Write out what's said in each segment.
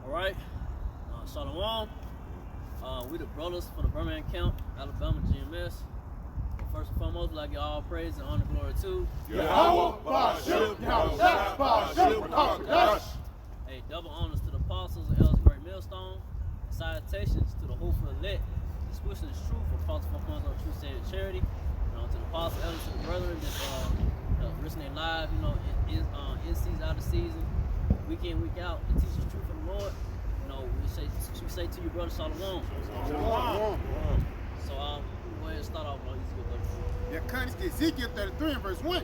All right, Shalom. We the brothers for the Birmingham camp, Alabama GMS. First and foremost, we'd like to give all praise and honor and glory to Hey, double honors to the apostles and elders of Great Millstone. Salutations to the hopeful elect, disputing is truth for false performance of true state of charity. To the apostles, elders, to the brethren that risking their lives, in season, out of season, week in, week out, to teach the truth of the Lord. We say to you, brother, Shalom. So, go ahead and start off, brother. Yeah, according to Ezekiel 33 and verse 1,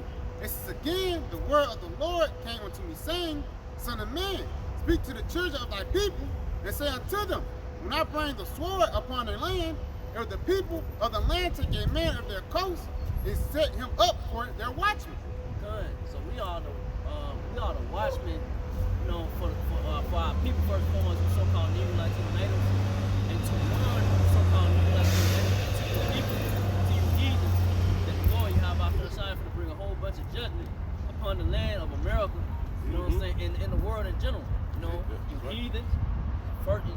it says, again, the word of the Lord came unto me, saying, Son of man, speak to the children of thy people, and say unto them, when I bring the sword upon their land, if the people of the land take a man of their coast and set him up for their watchmen. Good. So we are the watchmen, for our people first and foremost, the so-called Negro Latino natives, and to warn the so-called Negro Latino natives, to the people, to you heathens, that the Lord, Yahweh Shai, for to bring a whole bunch of judgment upon the land of America, you know what I'm saying, in the world in general. You heathens, first, you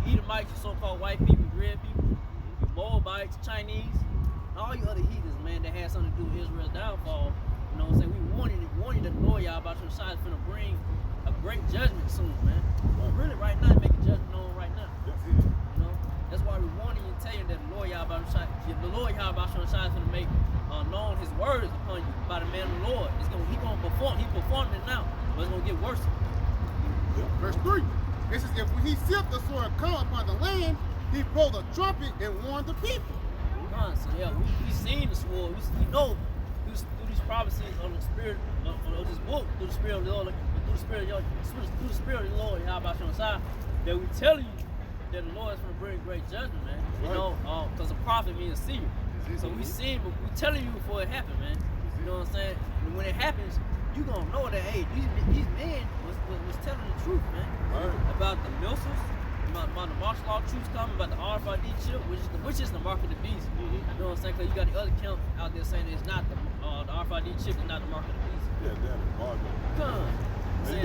Edomites, you so-called white people, red people, you Moabites, Chinese, all you other heathens, man, that had something to do with Israel's downfall. You know what I'm saying? We warning that the Lord Yahweh Shai is finna bring a great judgment soon, man. Really, right now, make a judgment known right now. That's why we're warning you and telling you that the Lord Yahweh Shai is finna make known His words upon you by the man of the Lord. He gonna perform. He performed it now, but it's gonna get worse. Verse 3. It says, if he sift the sword come upon the land, he blow the trumpet and warn the people. So yeah, we seen the sword. We know through these prophecies on the spirit of this book, through the spirit of the Lord, through the spirit of the Lord, Yahweh Shai, that we tell you that the Lord is going to bring great judgment, man. Because a prophet means a seer. So we seen, but we telling you before it happened, man. You know what I'm saying? And when it happens, you gonna know that these men was telling the truth, man. About the missiles, about the martial law troops coming, about the RFID chip, which is the mark of the beast. You know what I'm saying? Because you got the other camp out there saying it's not the RFID chip is not the mark of the beast. Yeah, damn it, mark of the beast. You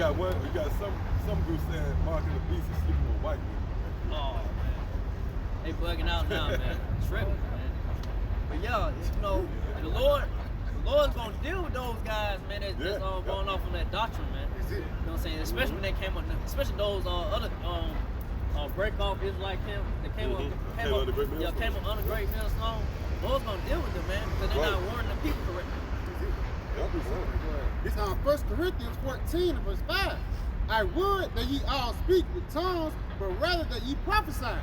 got some groups saying mark of the beast is sleeping with white people. Oh man, they bugging out now, man. Tripping, man. But yeah, the Lord's gonna deal with those guys, man. That's going off on that doctrine, man. You know what I'm saying? Especially when they came on, especially those other break off Israelite camp that came on under Great Millstone. Lord's gonna deal with them, man, because they're not warning the people correctly. It's on 1 Corinthians 14 verse 5. I would that ye all speak with tongues, but rather that ye prophesy.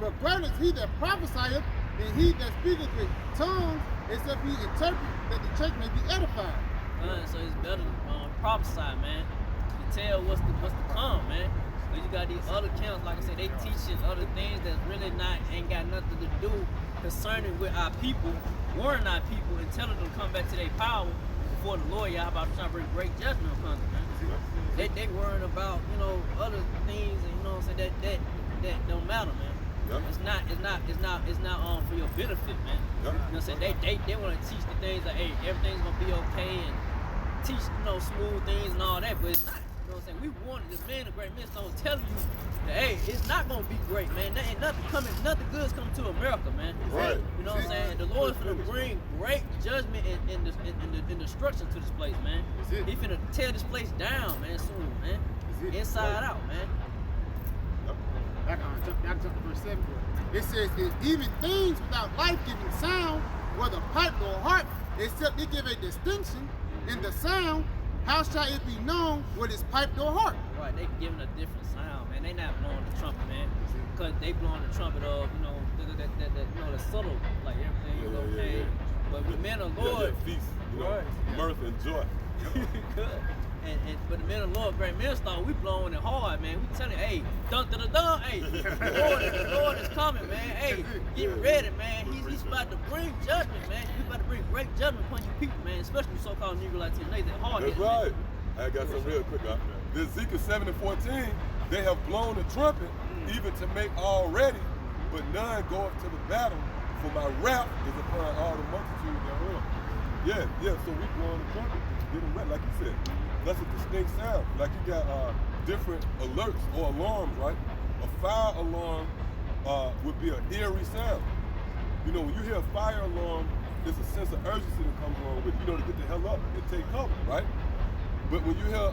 But greater is he that prophesieth than he that speaketh with tongues, except he interpret, that the church may be edified. So it's better to prophesy, man. To tell what's to come, man. Because you got these other camps, like I said, they teaching other things that's really ain't got nothing to do concerning with our people, warning our people, and telling them to come back to their power before the Lord Yahweh trying to bring great judgment upon them, man. They worrying about, other things, and you know what I'm saying, that don't matter, man. It's not for your benefit, man. You know what I'm saying? They want to teach the things like, hey, everything's gonna be okay, and teach, smooth things and all that, but it's not. You know what I'm saying? We wanted this man of Great Millstone telling you that, hey, it's not gonna be great, man. There ain't nothing good's coming to America, man. Right. You know what I'm saying? The Lord is gonna bring great judgment and destruction to this place, man. He's finna tear this place down, man, soon, man. Inside out, man. I can jump to verse 7. It says, even things without life-giving sound, whether pipe or harp, except they give a distinction in the sound, how shall it be known what is piped or harp? Right, they giving a different sound, man. They not blowing the trumpet, man. Because they blowing the trumpet of, the subtle, like everything is okay. Yeah. But the men of the Lord, feast, mirth and joy. Good. But the men of the Lord, Great Millstone, we blowing it hard, man. We telling you, hey, dun, hey, the Lord is coming, man. Hey, get ready, man. He's about to bring judgment, man. He's about to bring great judgment upon you people, man. Especially so-called Negro Latino. That's right. I got some real quick. The Ezekiel 7 and 14, they have blown the trumpet, even to make all ready, but none go up to the battle. For my wrath is upon all the multitude thereof. Yeah. So we blowing the trumpet, get them ready, like you said. That's a distinct sound. Like you got different alerts or alarms, right? A fire alarm would be an eerie sound. You know, when you hear a fire alarm, there's a sense of urgency that comes along with it, you know, to get the hell up and take cover, right? But when you hear,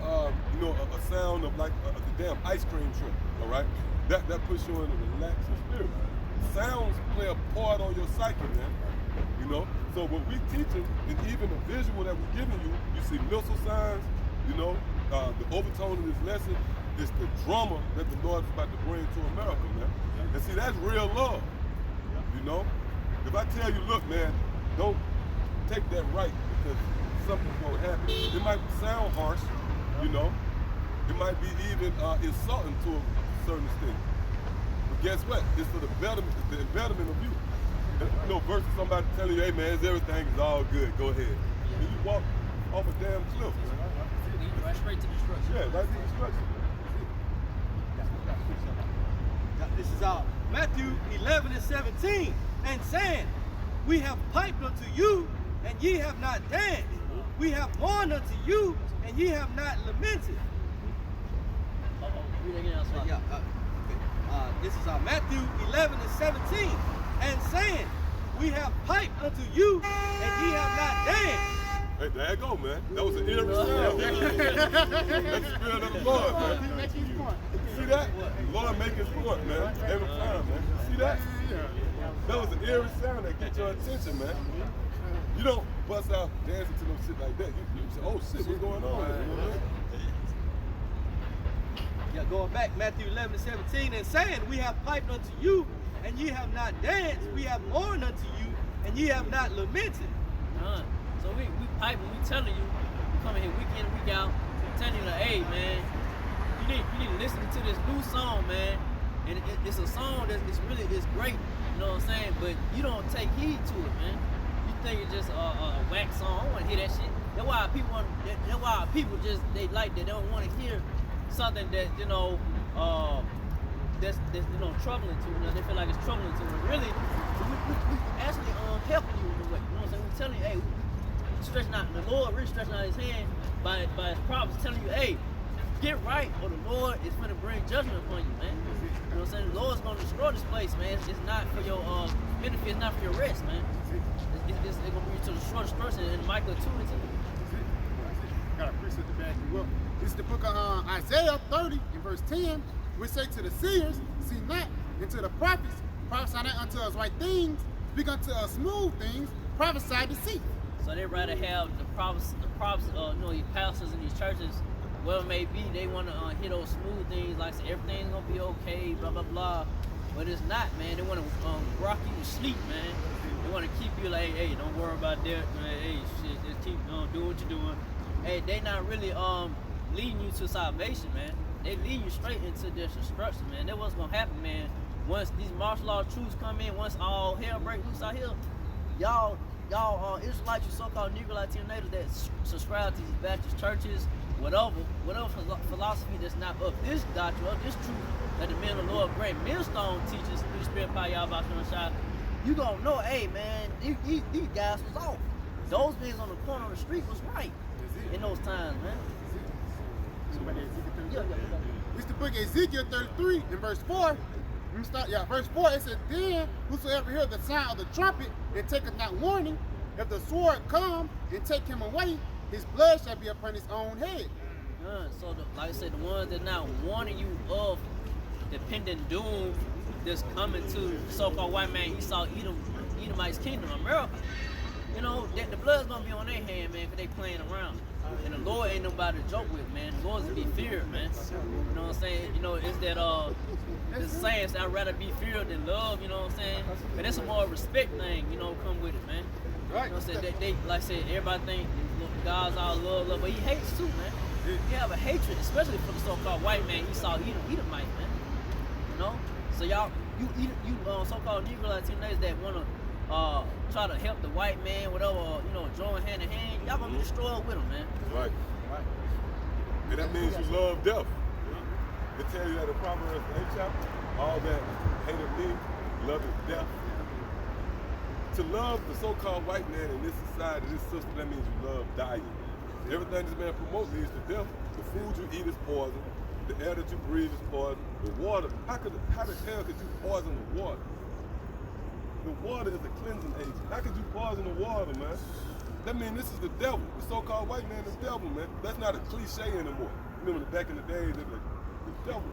you know, a sound of like the damn ice cream truck, all right, that puts you in a relaxing spirit. Sounds play a part on your psyche, man. You know, so when we teaching, and even the visual that we're giving you, you see missile signs. You know, the overtone of this lesson is the drama that the Lord is about to bring to America, man. And see, that's real love. You know, if I tell you, look, man, don't take that right because something's gonna happen. It might sound harsh, you know. It might be even insulting to a certain extent. But guess what? It's for the betterment of you. You know, versus somebody telling you, hey man, everything is all good, go ahead. And you walk off a damn cliff. Right straight to destruction. Yeah, right to destruction. This is Matthew 11:17, and saying, we have piped unto you, and ye have not danced. We have mourned unto you, and ye have not lamented. Read again, This is Matthew 11:17, and saying, we have piped unto you, and ye have not danced. Hey, there you go, man. That was an eerie sound. That's the spirit of the Lord, man. See that? The Lord make his point, man. Every time, man. See that? That was an eerie sound that get your attention, man. You don't bust out dancing to no shit like that. You say, oh shit, what's going on? Yeah, going back, Matthew 11:17, and saying, we have piped unto you, and ye have not danced. We have mourned unto you, and ye have not lamented. So we piping, we telling you, we coming here week in and week out, telling you like, hey man, you need to listen to this new song, man. And it's a song that's it's great, you know what I'm saying? But you don't take heed to it, man. You think it's just a whack song. I don't want to hear that shit. That's why people just they don't want to hear something that that's troubling to them. They feel like it's troubling to them. Really, we actually helping you in a way. You know what I'm saying? We're telling you, hey, stretching out the Lord, really stretching out his hand by his prophets, telling you, hey, get right, or the Lord is going to bring judgment upon you, man. You know what I'm saying? The Lord's going to destroy this place, man. It's not for your benefit, it's not for your rest, man. It's going to bring you to destroy destruction, and Micah 2 and 2. Got a precept to back you up. This is the book of Isaiah 30 in verse 10, which say to the seers, see not, and to the prophets, prophesy not unto us right things, speak unto us smooth things, prophesy deceit. So they rather have the prophets, these pastors in these churches, well, it may be, they want to hear those smooth things, like say everything's going to be okay, blah, blah, blah. But it's not, man. They want to rock you to sleep, man. They want to keep you like, hey, don't worry about that, man. Hey, shit, just keep doing what you're doing. Hey, they not really leading you to salvation, man. They lead you straight into their destruction, man. That's what's going to happen, man. Once these martial law troops come in, once all hell breaks loose out here, y'all Israelites, you so-called Negro Latino natives that subscribe to these Baptist churches, whatever philosophy that's not of this doctrine, of this truth that the men of the Lord great millstone teaches through the spirit power y'all about to shine, you gonna know, hey man, these guys was off. Those niggas on the corner of the street was right in those times, man. It's the book of Ezekiel 33 in verse 4. Verse 4, it says, then whosoever hear the sound of the trumpet and taketh not warning, if the sword come and take him away, his blood shall be upon his own head. So, like I said, the ones that not warning you of the pending doom that's coming to the so-called white man Esau, Edomite's kingdom, America, you know, the blood's going to be on their hand, man, because they playing around. And the Lord ain't nobody to joke with, man. The Lord's to be feared, man. You know what I'm saying? You know, it's that, the saying, I'd rather be feared than love, you know what I'm saying? And that's a more respect thing, you know, come with it, man. Right. You know what I'm saying? They like I said, everybody think God's all love, but he hates too, man. He have a hatred, especially for the so-called white man Esau, Edomite, man. You know? So y'all, you so-called Negro Latinos that want to try to help the white man, whatever, you know, join hand in hand, y'all gonna be destroyed with them, man. Right. And that means you love death. They tell you that in Proverbs 8 chapter, all that hated me, love is death. To love the so-called white man in this society, this system, that means you love dying. Everything this man promotes leads to death. The food you eat is poison. The air that you breathe is poison. The water, how the hell could you poison the water? The water is a cleansing agent. How could you poison the water, man? That means this is the devil. The so-called white man is the devil, man. That's not a cliche anymore. Remember back in the days, they were like, the devil.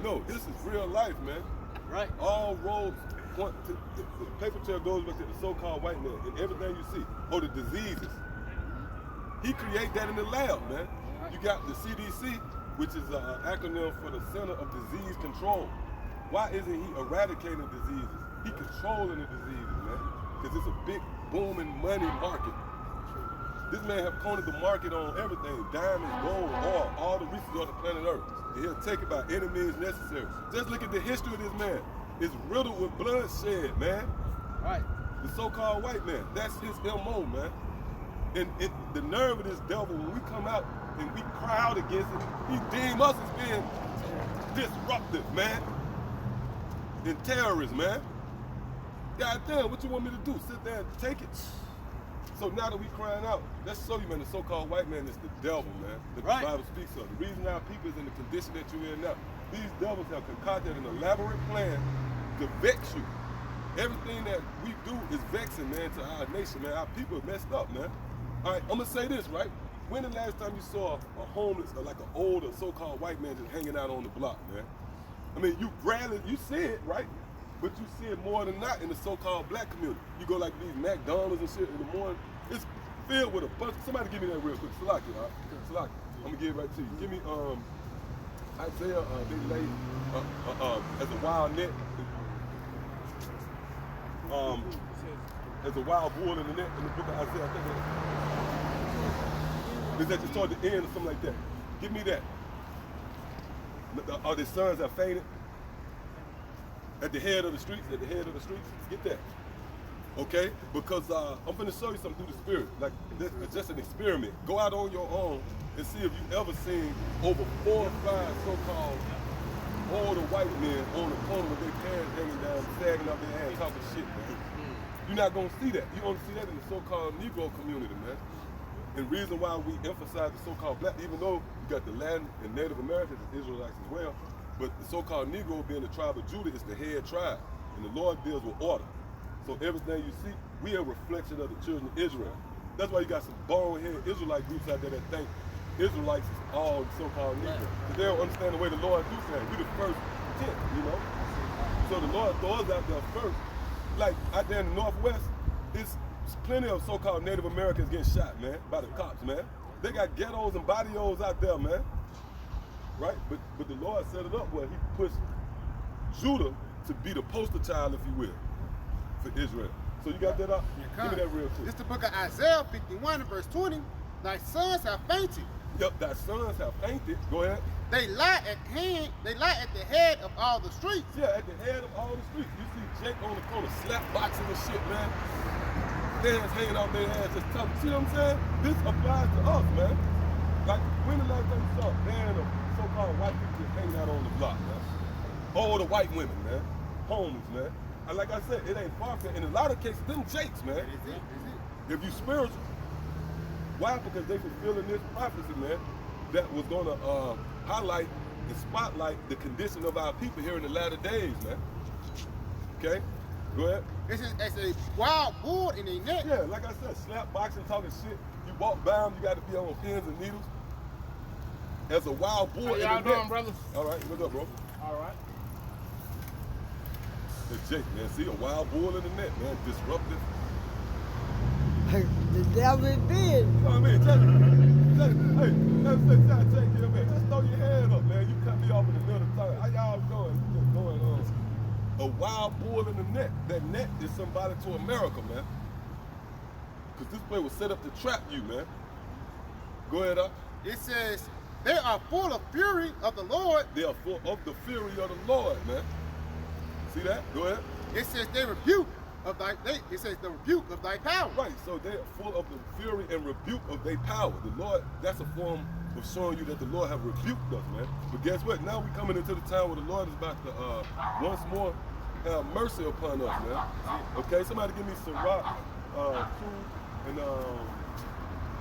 No, this is real life, man. Right. All roads point to the paper trail goes back to the so-called white man and everything you see. Or the diseases. He created that in the lab, man. You got the CDC, which is an acronym for the Center of Disease Control. Why isn't he eradicating diseases? He controlling the diseases, man. Because it's a big booming money market. This man have cornered the market on everything. Diamonds, gold, oil, all the resources on the planet Earth. And he'll take it by any means necessary. Just look at the history of this man. It's riddled with bloodshed, man. Right. The so-called white man. That's his MO, man. And the nerve of this devil, when we come out and we cry out against it, he deem us as being disruptive, man. And terrorists, man. God damn, what you want me to do? Sit there and take it? So now that we crying out, let's show you, man, the so-called white man is the devil, man, that the Bible speaks of. The reason our people is in the condition that you're in now, these devils have concocted an elaborate plan to vex you. Everything that we do is vexing, man, to our nation, man. Our people are messed up, man. All right, I'm gonna say this, right? When the last time you saw a homeless or like an older so-called white man just hanging out on the block, man? I mean, you rarely, you see it, right? But you see it more than not in the so-called black community. You go like these McDonald's and shit in the morning, it's filled with a bunch. Somebody give me that real quick. Salaki, all right? Salaki, I'm gonna give it right to you. Give me Isaiah, they lay as a wild net, as a wild bull in the net in the book of Isaiah. I think it's at toward the end or something like that. Give me that. Are their sons have fainted? At the head of the streets, get that. Okay? Because I'm gonna show you something through the spirit. Like, this is just an experiment. Go out on your own and see if you ever seen over 4 or 5 so-called older white men on the corner with their pants hanging down, sagging up their ass, talking shit, man. You're not gonna see that. You only see that in the so-called Negro community, man. And the reason why we emphasize the so-called black, even though you got the Latin and Native Americans and Israelites as well, but the so-called Negro being the tribe of Judah is the head tribe. And the Lord deals with order. So everything you see, we are a reflection of the children of Israel. That's why you got some bonehead Israelite groups out there that think Israelites is all so-called Negro. Because they don't understand the way the Lord do things. We the first 10, you know? So the Lord throws out there first. Like out there in the Northwest, it's plenty of so-called Native Americans getting shot, man, by the cops, man. They got ghettos and barrios out there, man. Right? But the Lord set it up where he pushed Judah to be the poster child, if you will, for Israel. So you got that up? Give me that real quick. This is the book of Isaiah 51 and verse 20. Thy sons have fainted. Yep, thy sons have fainted. Go ahead. They lie at the head of all the streets. Yeah, at the head of all the streets. You see Jake on the corner slap boxing and shit, man. Hands hanging out their ass, just tough. See what I'm saying? This applies to us, man. Like, when the last time you saw a band of so-called white people just hanging out on the block, man? All the white women, man. Homeless, man. And like I said, it ain't far-fetched. In a lot of cases, them Jakes, man. If you spiritual, why? Because they fulfilling this prophecy, man, that was gonna highlight and spotlight the condition of our people here in the latter days, man. Okay? Go ahead. It's a wild bull in their neck. Yeah, like I said, slap boxing, talking shit. You walk by them, you got to be on pins and needles. As a wild bull in the neck. How y'all doing, brothers? All right, what's up, bro? All right. It's Jake, man. See, a wild bull in the neck, man. Disruptive. The devil is big. You know what I mean? Hey, let's take it, man. Just throw your hand up, man. You cut me off in the middle of the time. How y'all doing? You just going on. A wild bull in the net. That net is somebody to America, man. Because this place was set up to trap you, man. Go ahead, up. It says, they are full of fury of the Lord. They are full of the fury of the Lord, man. See that? Go ahead. It says they rebuke of thy, it says the rebuke of thy power. Right, so they are full of the fury and rebuke of their power. The Lord, that's a form of showing you that the Lord have rebuked us, man. But guess what? Now we coming into the time where the Lord is about to once more have mercy upon us, man. Okay, somebody give me some rock, 2,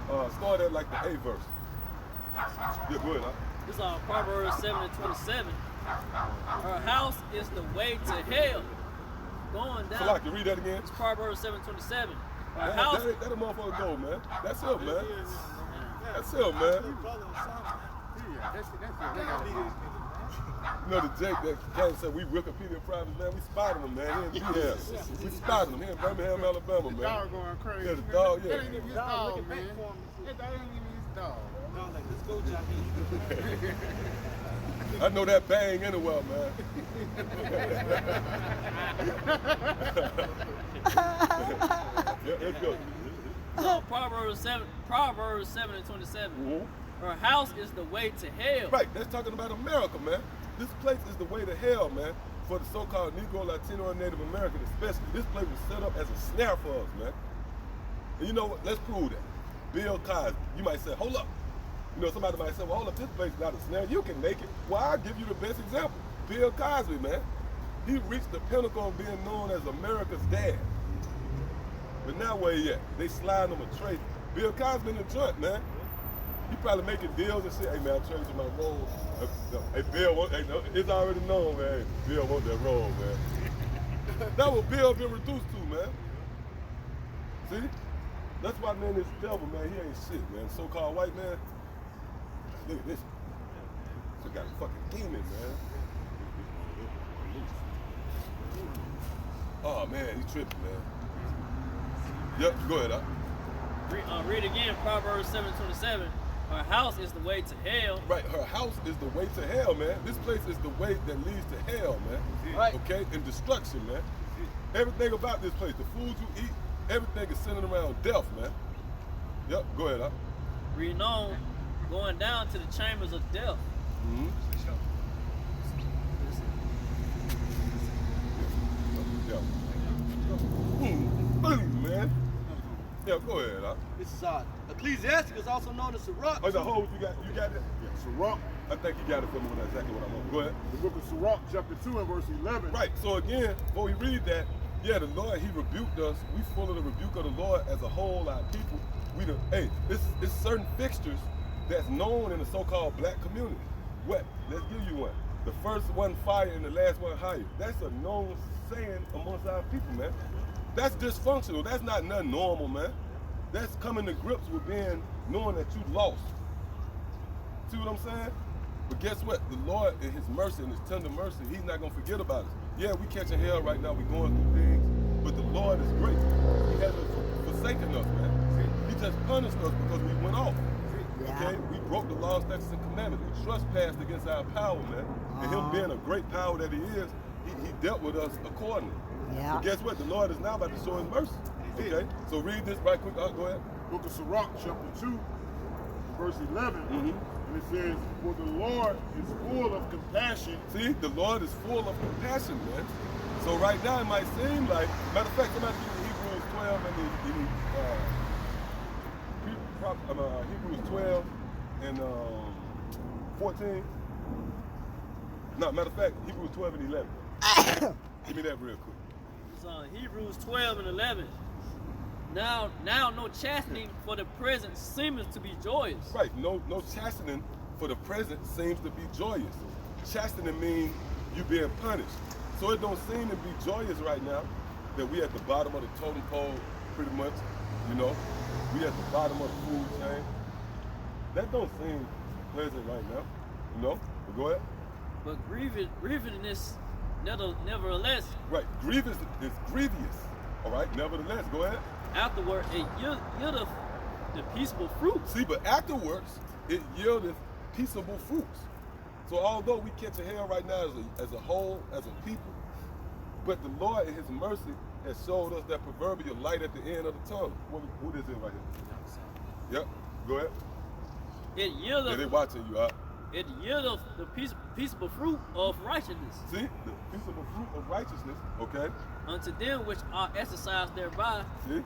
and start at like the 8th verse. Yeah, go ahead, huh? This is Proverbs 7:27. Her house is the way to hell. Going down. So like, you read that again? It's Proverbs 7:27. Her Man, house. that a motherfucker go, man. That's it, man. That's it, man. You know the Jake that came and said we Wikipedia private, man. We spotted him, man. He in we spotted him here in Birmingham, Alabama, man. The dog going crazy. Yeah, the dog, yeah. That ain't even his dog, man. That ain't even his dog. Like, let's go, Johnny. I know that bang anywhere, man. Yeah, let's go. So Proverbs 7:27. Mm-hmm. Her house is the way to hell. Right, that's talking about America, man. This place is the way to hell, man. For the so-called Negro, Latino, and Native American especially. This place was set up as a snare for us, man. And you know what? Let's prove that. Bill Cosby. You might say, hold up. You know, somebody might say, well, hold up, this place is not a snare. You can make it. Well, I'll give you the best example. Bill Cosby, man. He reached the pinnacle of being known as America's dad. But now where he at? They sliding him a tray. Bill Cosby in the joint, man. He probably making deals and shit. Hey, man, I changed my role. Hey, Bill, it's already known, man. Hey, Bill want that role, man. That's what Bill been reduced to, man. See? That's why, man, this devil, man, he ain't shit, man. So-called white man. Look at this. This got a fucking demon, man. Oh, man, he tripping, man. Yep, go ahead, huh? Read again, Proverbs 7:27. Her house is the way to hell. Right, her house is the way to hell, man. This place is the way that leads to hell, man. Right. Okay, and destruction, man. Everything about this place, the food you eat, everything is centered around death, man. Yep, go ahead, huh? Reading on, going down to the chambers of death. Mm-hmm. Yeah. Boom, man. Yeah, go ahead, huh? This is Ecclesiasticus, also known as Sirach. Oh, the whole, you got it? Yeah, Sirach. I think you got it for me when that's exactly what I want. Go ahead. The book of Sirach, chapter 2 and verse 11. Right, so again, before we read that, yeah, the Lord, he rebuked us. We full of the rebuke of the Lord as a whole, our people. It's certain fixtures that's known in the so-called black community. What? Let's give you one. The first one fire and the last one higher. That's a known saying amongst our people, man. That's dysfunctional. That's not nothing normal, man. That's coming to grips with knowing that you lost. See what I'm saying? But guess what? The Lord, in his mercy, in his tender mercy, he's not going to forget about us. Yeah, we catching hell right now. We going through things. But the Lord is great. He hasn't forsaken us, man. He just punished us because we went off. Okay? We broke the law, statutes, and commandments. We trespassed against our power, man. And him being a great power that he is, he dealt with us accordingly. Yeah. But guess what? The Lord is now about to show his mercy. Okay? So read this right quick. Go ahead. Book of Sirach, chapter 2, verse 11. Mm-hmm. And it says, for the Lord is full of compassion. See, the Lord is full of compassion, man. So right now it might seem like, matter of fact, somebody give me Hebrews 12 and Hebrews 12 and 14. No, matter of fact, Hebrews 12 and 11. Give me that real quick. It's Hebrews 12 and 11. Now no chastening for the present seems to be joyous. Right, no chastening for the present seems to be joyous. Chastening means you being punished. So it don't seem to be joyous right now that we at the bottom of the totem pole, pretty much, you know. We at the bottom of the food chain. That don't seem pleasant right now, you know. But go ahead. But grievousness, nevertheless. Right, grievous is grievous. All right, nevertheless, go ahead. Afterward, it yieldeth the peaceable fruit. See, but afterwards, it yieldeth peaceable fruits. So although we catch a hell right now as a whole, as a people, but the Lord in his mercy has showed us that proverbial light at the end of the tunnel. What is it right here? Yep, go ahead. It yieldeth. Yeah, they watching you, huh? It yieldeth the peaceable fruit of righteousness. See, the peaceable fruit of righteousness, okay? Unto them which are exercised thereby. See?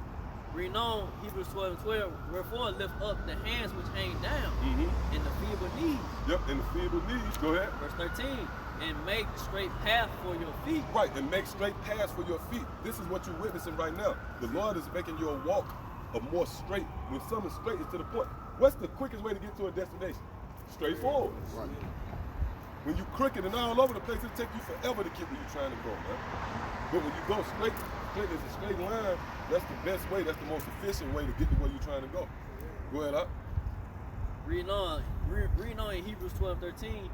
Renown Hebrews 12 and 12. Wherefore lift up the hands which hang down, Mm-hmm. and the feeble knees. Yep, and the feeble knees, go ahead. Verse 13. And make straight path for your feet. Right, and make straight paths for your feet. This is what you're witnessing right now. The Lord is making your walk a more straight. When something's straight, it's to the point. What's the quickest way to get to a destination? straightforward. Right. When you crooked and all over the place, it'll take you forever to get where you're trying to go, man. But when you go straight as a straight line, that's the best way, that's the most efficient way to get to where you're trying to go. Go ahead, up. Reading on in Hebrews 12:13,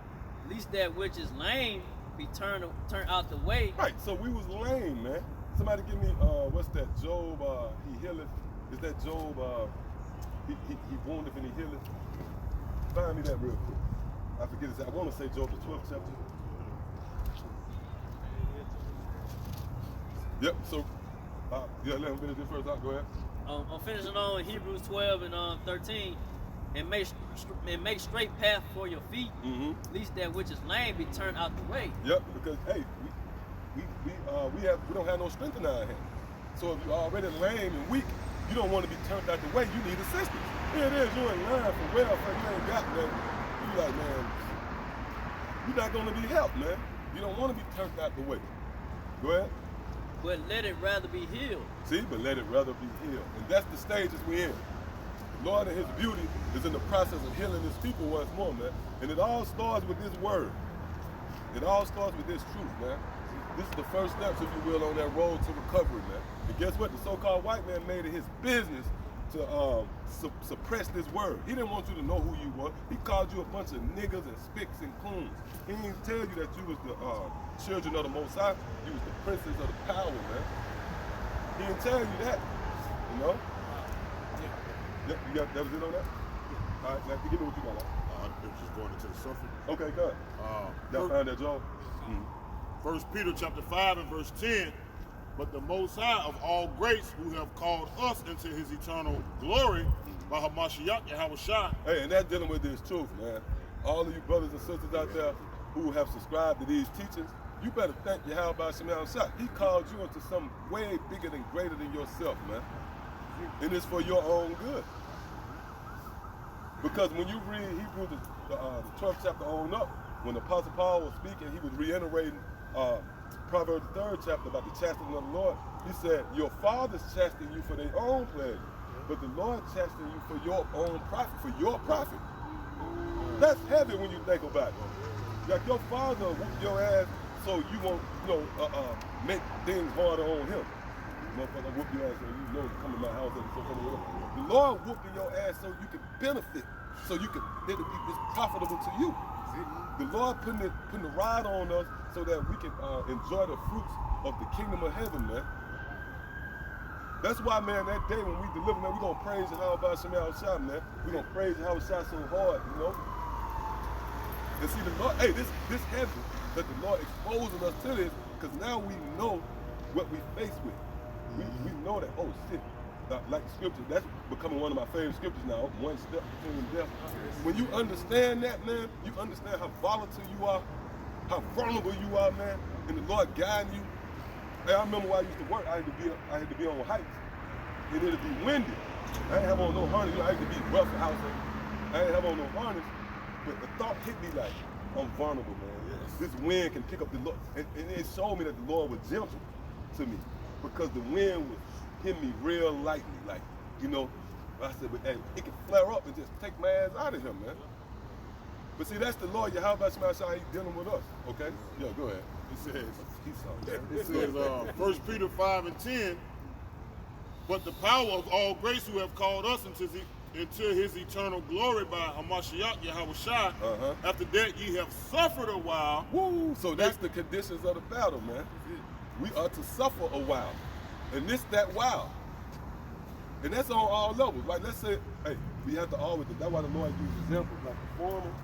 least that which is lame be turned out the way. Right, so we was lame, man. Somebody give me, what's that, Job, he healeth. Is that Job, he woundeth and he healeth? Find me that real quick. I forget it. I want to say Job the 12th chapter. Yep, so, yeah, let him finish this first. Go ahead. I'm finishing on Hebrews 12 and 13. And make straight path for your feet. Least that which is lame be turned out the way. Yep, because hey, we don't have no strength in our hands. So if you're already lame and weak, you don't want to be turned out the way. You need assistance. Here it is, you're in line for welfare. You ain't got nothing. You like, man, you're not gonna be helped, man. You don't want to be turned out the way. Go ahead. But let it rather be healed. See, but let it rather be healed. And that's the stages we're in. The Lord in his beauty is in the process of healing his people once more, man. And it all starts with this word. It all starts with this truth, man. This is the first steps, if you will, on that road to recovery, man. And guess what? The so-called white man made it his business to suppress this word. He didn't want you to know who you were. He called you a bunch of niggas and spicks and coons. He didn't tell you that you was the children of the Most High. You was the princes of the power, man. He didn't tell you that, you know? Yep, that was it on that? All right, now give me what you got. I'm just going into the suffering. Okay, good. Y'all find that, Joe? 1 Peter chapter 5 and verse 10. But the Most High of all grace, who have called us into his eternal glory by Hamashiach Yahushua. Hey, and that's dealing with this truth, man. All of you brothers and sisters out there who have subscribed to these teachings, you better thank Yahweh Shah. He called you into something way bigger and greater than yourself, man. And it's for your own good. Because when you read Hebrews, the 12th chapter on up, when the Apostle Paul was speaking, he was reiterating Proverbs the 3rd chapter about the chastening of the Lord. He said, your fathers chasten you for their own pleasure, but the Lord chasten you for your own profit, for your profit. That's heavy when you think about it. Like your father whooped your ass so you won't, make things harder on him. Motherfucker whoop your ass so you know come to my house and so on. The Lord whooping your ass so you can benefit, so you can, it's profitable to you. The Lord putting the rod on us so that we can enjoy the fruits of the kingdom of heaven, man. That's why, man, that day when we deliver, man, we're going to praise Yahweh Shah, man. We're going to praise Yahweh Shah so hard, you know. And see, the Lord, hey, this heaven that the Lord exposing us to this, because now we know what we face with. We know that, oh shit, like the scripture, that's becoming one of my favorite scriptures now, one step between death. When you understand that, man, you understand how volatile you are, how vulnerable you are, man, and the Lord guiding you. Hey, I remember when I used to work, I had to be on heights, and it'd be windy. I didn't have on no harness, I had to be rough housing. I didn't have on no harness, but the thought hit me like, I'm vulnerable, man. Yes. This wind can pick up the Lord, and it showed me that the Lord was gentle to me, because the wind would hit me real lightly, like, you know. I said, but hey, it can flare up and just take my ass out of here, man. But see, that's the Lord, Yahweh Shah, he's dealing with us, okay? Yeah, go ahead. It says 1 Peter 5 and 10, but the power of all grace who have called us into his eternal glory by Hamashiach Yahushua. After that ye have suffered a while. Woo! So that's the conditions of the battle, man. We are to suffer a while. And this that while. And that's on all levels. Like let's say, hey, we have to always, that's why the Lord uses examples like farming,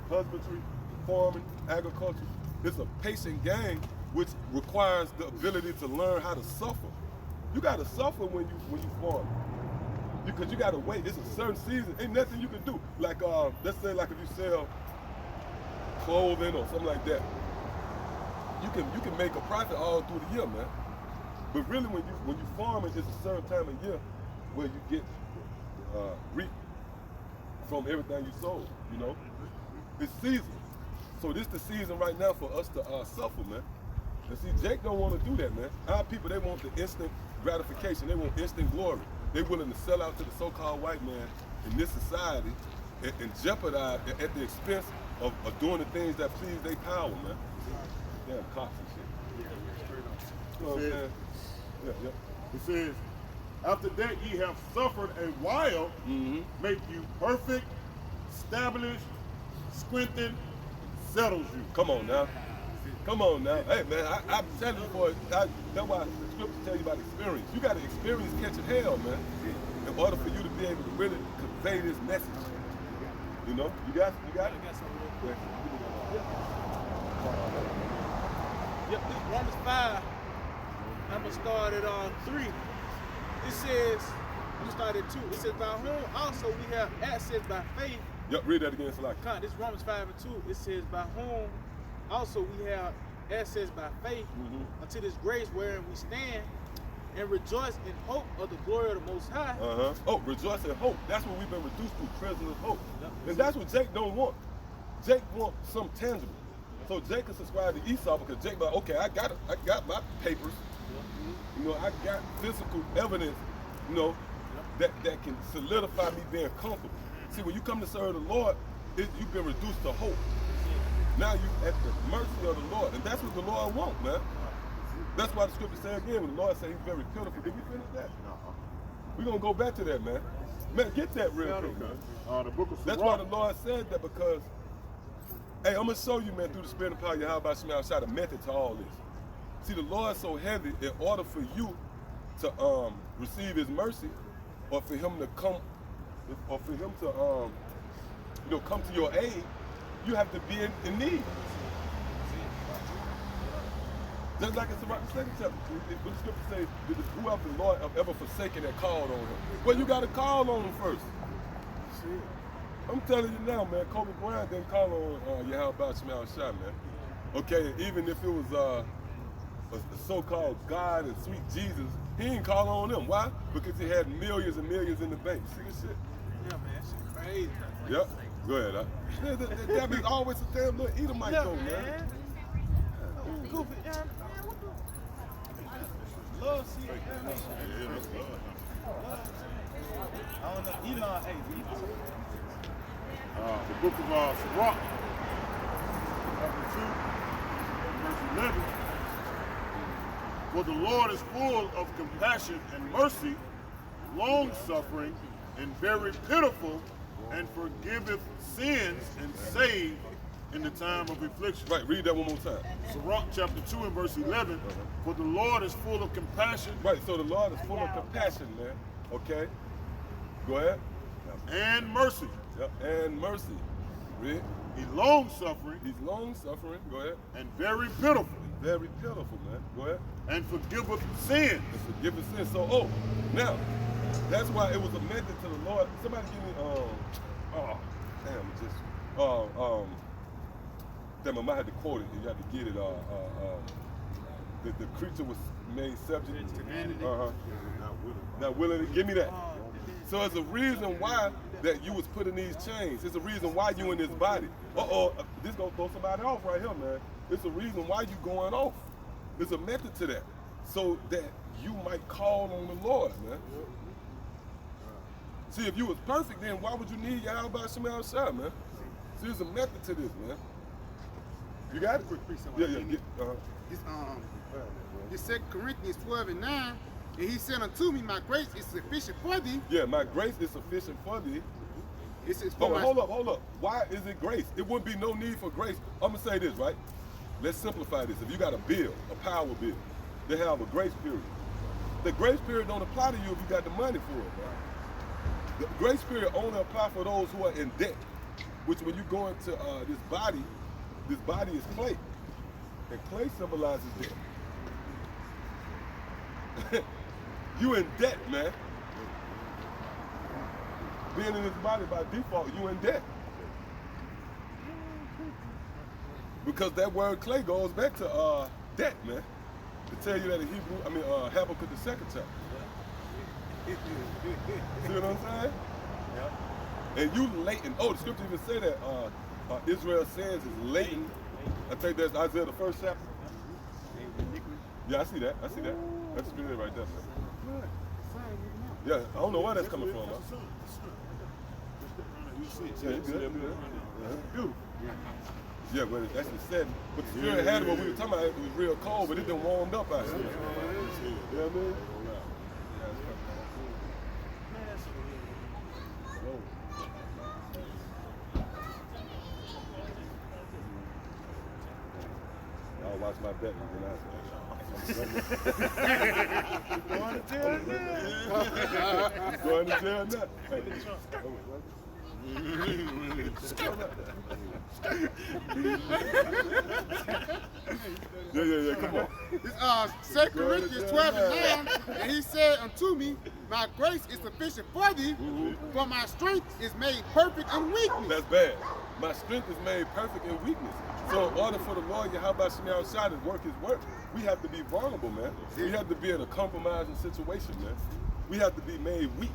husbandry, farming, agriculture. It's a patient game which requires the ability to learn how to suffer. You gotta suffer when you farm. Because you gotta wait. It's a certain season. Ain't nothing you can do. Like let's say like if you sell clothing or something like that. You can make a profit all through the year, man. But really when you farming, it's a certain time of year where you get reap from everything you sold, you know? It's season. So this the season right now for us to suffer, man. And see, Jake don't want to do that, man. Our people, they want the instant gratification. They want instant glory. They're willing to sell out to the so-called white man in this society and jeopardize at the expense of doing the things that please their power, man. Damn cops and shit. You know what I'm saying? Yeah. It says, after that ye have suffered a while, make you perfect, established, strengthened, settles you. Come on now. Come on now. Hey man, I'm telling you, boy, that's why the scriptures tell you about experience. You got to experience catching hell, man, in order for you to be able to really convey this message. You know, you got it? I got something real quick. Yep, this Romans 5. I'm gonna start at 3. It says, I'm gonna start at 2. It says, by whom also we have access by faith. Yep, read that again, Salaki. This is Romans 5 and 2. It says, by whom also we have access by faith unto this grace wherein we stand, and rejoice in hope of the glory of the Most High. Oh, rejoice in hope. That's what we've been reduced to, prisoners of hope. And that's what Jake don't want. Jake wants something tangible. So Jake can subscribe to Esau because Jake like, okay, I got my papers. You know, I got physical evidence, you know, that can solidify me being comfortable. See, when you come to serve the Lord, you've been reduced to hope. Now you at the mercy of the Lord, and that's what the Lord wants, man. That's why the scripture says again, when the Lord said he's very pitiful. Did we finish that? We're going to go back to that, man. Man, get that real quick, man. The book of Sirach. That's why the Lord said that, because, hey, I'm going to show you, man, through the spirit and power of Yahweh Shema Shai, the method to all this. See, the Lord's so heavy, in order for you to receive his mercy, or for him to come, or for him to, you know, come to your aid, you have to be in need. Just like it's about the second chapter, when the scripture says, who have the Lord have ever forsaken that called on him? Well, you got to call on him first. I'm telling you now, man, Kobe Bryant didn't call on Yahweh Shema Shai, man. Okay, even if it was a so-called God and sweet Jesus, he didn't call on him. Why? Because he had millions and millions in the bank. See this shit? Yeah, man, shit crazy. Yep. Go ahead. That means always a damn little Edomite, though, man. Goofy, yeah, man, what the? Love, see, I don't know, Elon, hey, The book of Sirach, chapter 2, verse 11. For the Lord is full of compassion and mercy, long-suffering, and very pitiful, and forgiveth sins and save in the time of affliction. Right, read that one more time. Sirach chapter 2 and verse 11. For the Lord is full of compassion. Right, so the Lord is full of compassion, man. Okay? Go ahead. And mercy. Yep, and mercy. Read. He's long-suffering. He's long-suffering. Go ahead. And very pitiful. Very pitiful, man. Go ahead. And forgiveth sins. And forgiveth sins. So, now, that's why it was a method to the Lord. Somebody give me, damn, I might have to quote it. You have to get it. The creature was made subject to humanity. Not willing to give me that. So there's a reason why that you was put in these chains. It's a reason why you in this body. This gonna throw somebody off right here, man. It's a reason why you going off. There's a method to that, so that you might call on the Lord, man. See, if you was perfect, then why would you need Yahweh Shema Shai, man? See, there's a method to this, man. You got it? This 2 Corinthians 12 and 9, and he said unto me, my grace is sufficient for thee. Yeah, my grace is sufficient for thee. It says for hold up. Why is it grace? It wouldn't be no need for grace. I'm gonna say this, right? Let's simplify this. If you got a bill, a power bill, they have a grace period. The grace period don't apply to you if you got the money for it, right? The grace period only apply for those who are in debt, which when you go into this body is clay, and clay symbolizes debt. You in debt, man. Being in this body by default, you in debt. Because that word clay goes back to debt, man. To tell you that in Hebrew, Habakkuk the second chapter. See what I'm saying? Yeah. And you latent. Oh, the scripture even say that Israel's sins is latent. I think that's Isaiah the first chapter. Yeah, I see that. That's scripture right there, man. Yeah, I don't know where that's coming from, man. You see it. Yeah, it's good. Beautiful. Yeah, but it's actually setting. But the spirit had it when we were talking about it, it was real cold, but it done warmed up out here. You know what I mean? I'll watch my bet and then Going to jail now. going to jail now. Hey. Yeah, come on. It's 2 Corinthians 12:9, and he said unto me, my grace is sufficient for thee, for my strength is made perfect in weakness. That's bad. My strength is made perfect in weakness. So in order for the Lord, Yahweh Shemel Shai to work his work, we have to be vulnerable, man. We have to be in a compromising situation, man. We have to be made weak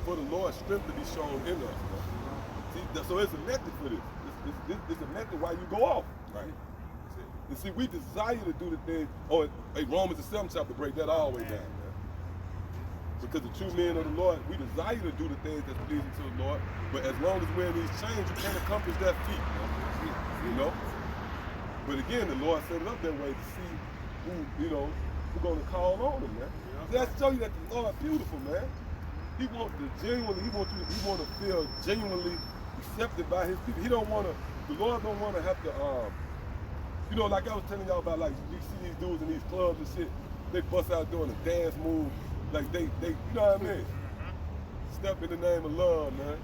for the Lord's strength to be shown in us, man. See, so it's a method for this. It's a method why you go off. Right. And see, we desire to do the thing. Oh, hey, Romans the 7th chapter break that all the way down, man. Because the true men of the Lord, we desire to do the things that's pleasing to the Lord. But as long as we're in these chains, you can't accomplish that feat, man. You know? But again, the Lord set it up that way to see who, you know, who's going to call on him, man. That's show you that the Lord is beautiful, man. He wants to genuinely, he want to feel genuinely accepted by his people. He don't want to, the Lord don't want to have to, you know, like I was telling y'all about, like, you see these dudes in these clubs and shit, they bust out doing a dance move, like they you know what I mean? Step in the name of love, man.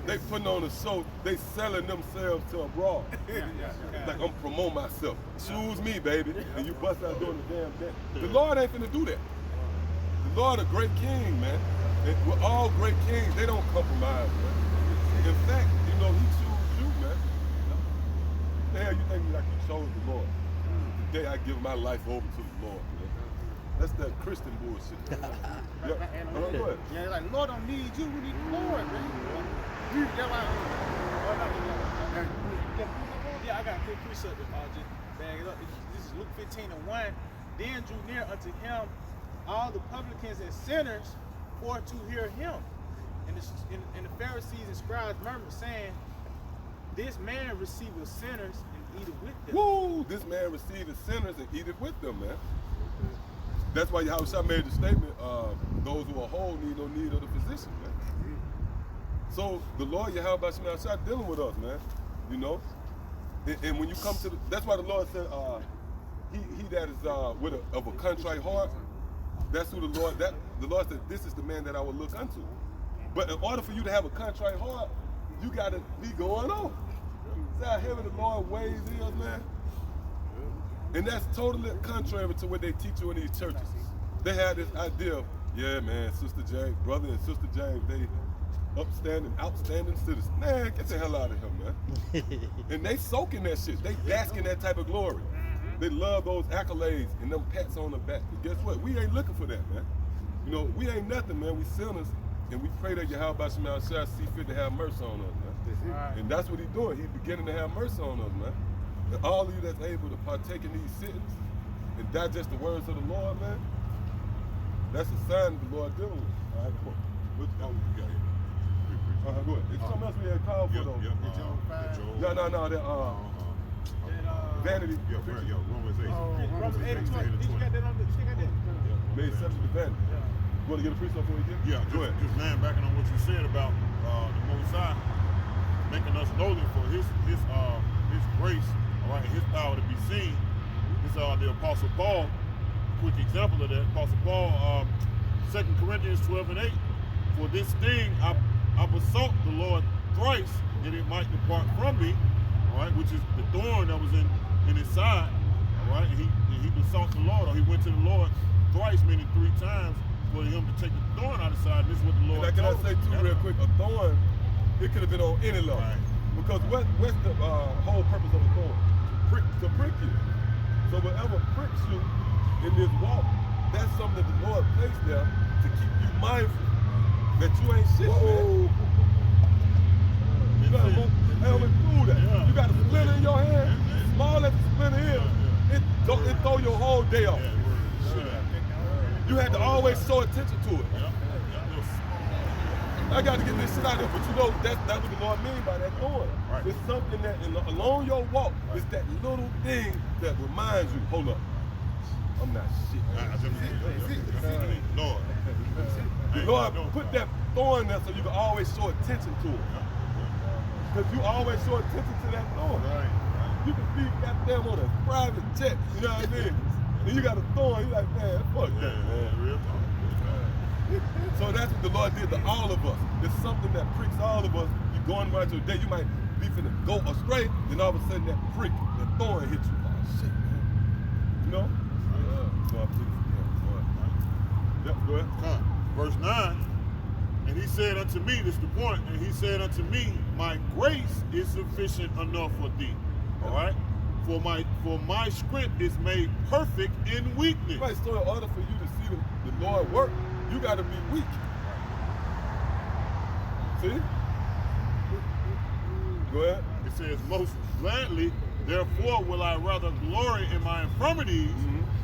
They putting on a show, they selling themselves to a broad. Like, I'm promoting myself. Choose me, baby. And you bust out doing the damn dance. The Lord ain't finna do that. The Lord a great king, man. And with all great kings, they don't compromise, man. In fact, you know, he chose you, man. The hell you think like you chose the Lord? Today I give my life over to the Lord, man. That's that Christian bullshit. Go ahead. Yeah, like, Lord don't need you, we need the Lord, man. Yeah, I got a quick precept to just bag it up. This is Luke 15:1. Then drew near unto him all the publicans and sinners for to hear him. And the Pharisees and scribes murmured, saying, this man receiveth sinners and eateth with them. Woo! This man receiveth sinners and eateth with them, man. That's why Yahushua made the statement, those who are whole need no need of the physician, man. So the Lord Yahweh Shai dealing with us, man. You know? And when you come to the, that's why the Lord said, he that is of a contrite heart, that's who the Lord said, this is the man that I will look unto. But in order for you to have a contrite heart, you gotta be going on. See how heavy the Lord ways is, man? And that's totally contrary to what they teach you in these churches. They have this idea of, yeah, man, Sister James, brother and Sister James, they outstanding citizens. Man, get the hell out of here, man. And they soak in that shit. They bask in that type of glory. They love those accolades and them pats on the back. But guess what? We ain't looking for that, man. You know, we ain't nothing, man. We sinners, and we pray that Yahweh Shemel Shai see fit to have mercy on us, man. And that's what he's doing. He's beginning to have mercy on us, man. And all of you that's able to partake in these sittings and digest the words of the Lord, man, that's a sign of the Lord dealing with. All right, come on. Go ahead. It's something else we had called for, though. No. Vanity. Romans 8. Romans 8 and 20. Did you got that on the check out that? Made exception to vanity. You want to get a priest up before we get? Yeah, go ahead. Just land backing on what you said about the Most High making us lowly for his grace, all right, and his power to be seen. This the Apostle Paul. Quick example of that. Apostle Paul, 2 Corinthians 12 and 8. For this thing I besought the Lord thrice that it might depart from me, all right, which is the thorn that was in his side, all right, and he besought the Lord, or he went to the Lord thrice, meaning 3 times, for him to take the thorn out of his side. This is what the Lord Can I told say too, real quick, a thorn, it could have been on any level. Right. Because what's the whole purpose of a thorn? To prick you. So whatever pricks you in this walk, that's something that the Lord placed there to keep you mindful that you ain't shit, man. You gotta helmet through that. Yeah. You got a splinter in your hand, small as the splinter is, it throw your whole day off. You had to always show attention to it. I got to get this shit out there. But you know, that's what the Lord means by that thorn. Right. It's something that along your walk, it's that little thing that reminds you, hold up, I'm not shit. Lord. The Lord put that thorn there so you can always show attention to it. Because you always show attention to that thorn. Right. You can be goddamn on a private jet, you know what I mean? And you got a thorn, you're like, man, fuck that, man. Real talk. So that's what the Lord did to all of us. It's something that pricks all of us. You're going about your day, you might be finna go astray, then all of a sudden that prick, that thorn hits you. Oh shit, man. You know? Yep, go ahead. Come. Verse 9. And he said unto me, this is the point, and he said unto me, my grace is sufficient enough for thee. All right? For my strength is made perfect in weakness. Right, so in order for you to see the Lord work, you got to be weak. See? Go ahead. It says, most gladly, therefore will I rather glory in my infirmities,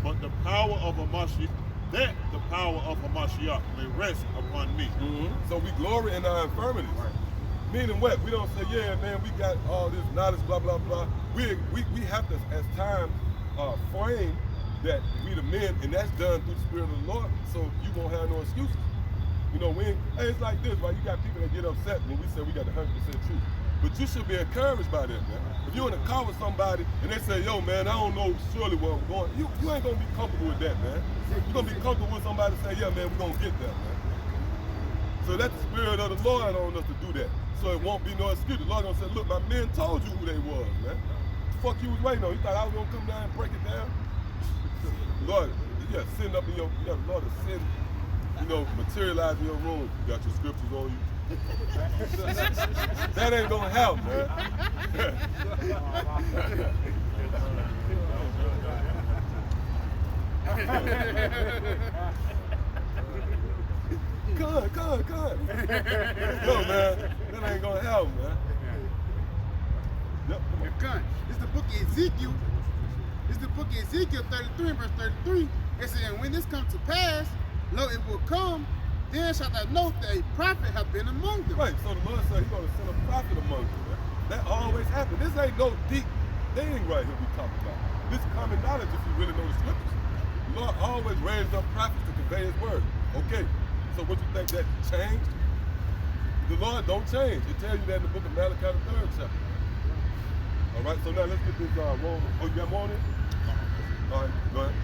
but the power of Hamashiach, that the power of Hamashiach may rest upon me. So we glory in our infirmities. Right. Meaning what? We don't say, yeah, man, we got all this knowledge, blah, blah, blah. We have to, as time frame that we the men, and that's done through the Spirit of the Lord, so you won't have no excuses. You know, hey, it's like this, right? You got people that get upset when we say we got the 100% truth. But you should be encouraged by them, man. If you're in a car with somebody and they say, yo, man, I don't know surely where I'm going, you ain't gonna be comfortable with that, man. You're gonna be comfortable with somebody saying, yeah, man, we're gonna get there, man. So that's the Spirit of the Lord on us to do that. So it won't be no excuse. The Lord gonna say, look, my men told you who they was, man. What the fuck you was waiting on? You thought I was gonna come down and break it down? Lord, you got sitting up in your, you got the Lord to send, materialize in your room. You got your scriptures on you. That ain't gonna help, man. Come. Yo, man, that ain't gonna help, man. Yep, come on. It's the book of Ezekiel. It's the book of Ezekiel 33 and verse 33. It says, and when this comes to pass, lo, it will come, then shalt thou know that a prophet hath been among them. Right, so the Lord said he's gonna send a prophet among you, man. That always happens. This ain't no deep thing right here we talking about. This is common knowledge if you really know the scriptures. The Lord always raised up prophets to convey his word. Okay, so what you think that changed? The Lord don't change. It tells you that in the book of Malachi, the 3rd chapter. All right, so now let's get this Romans. Oh, you got more on it? All right, go ahead.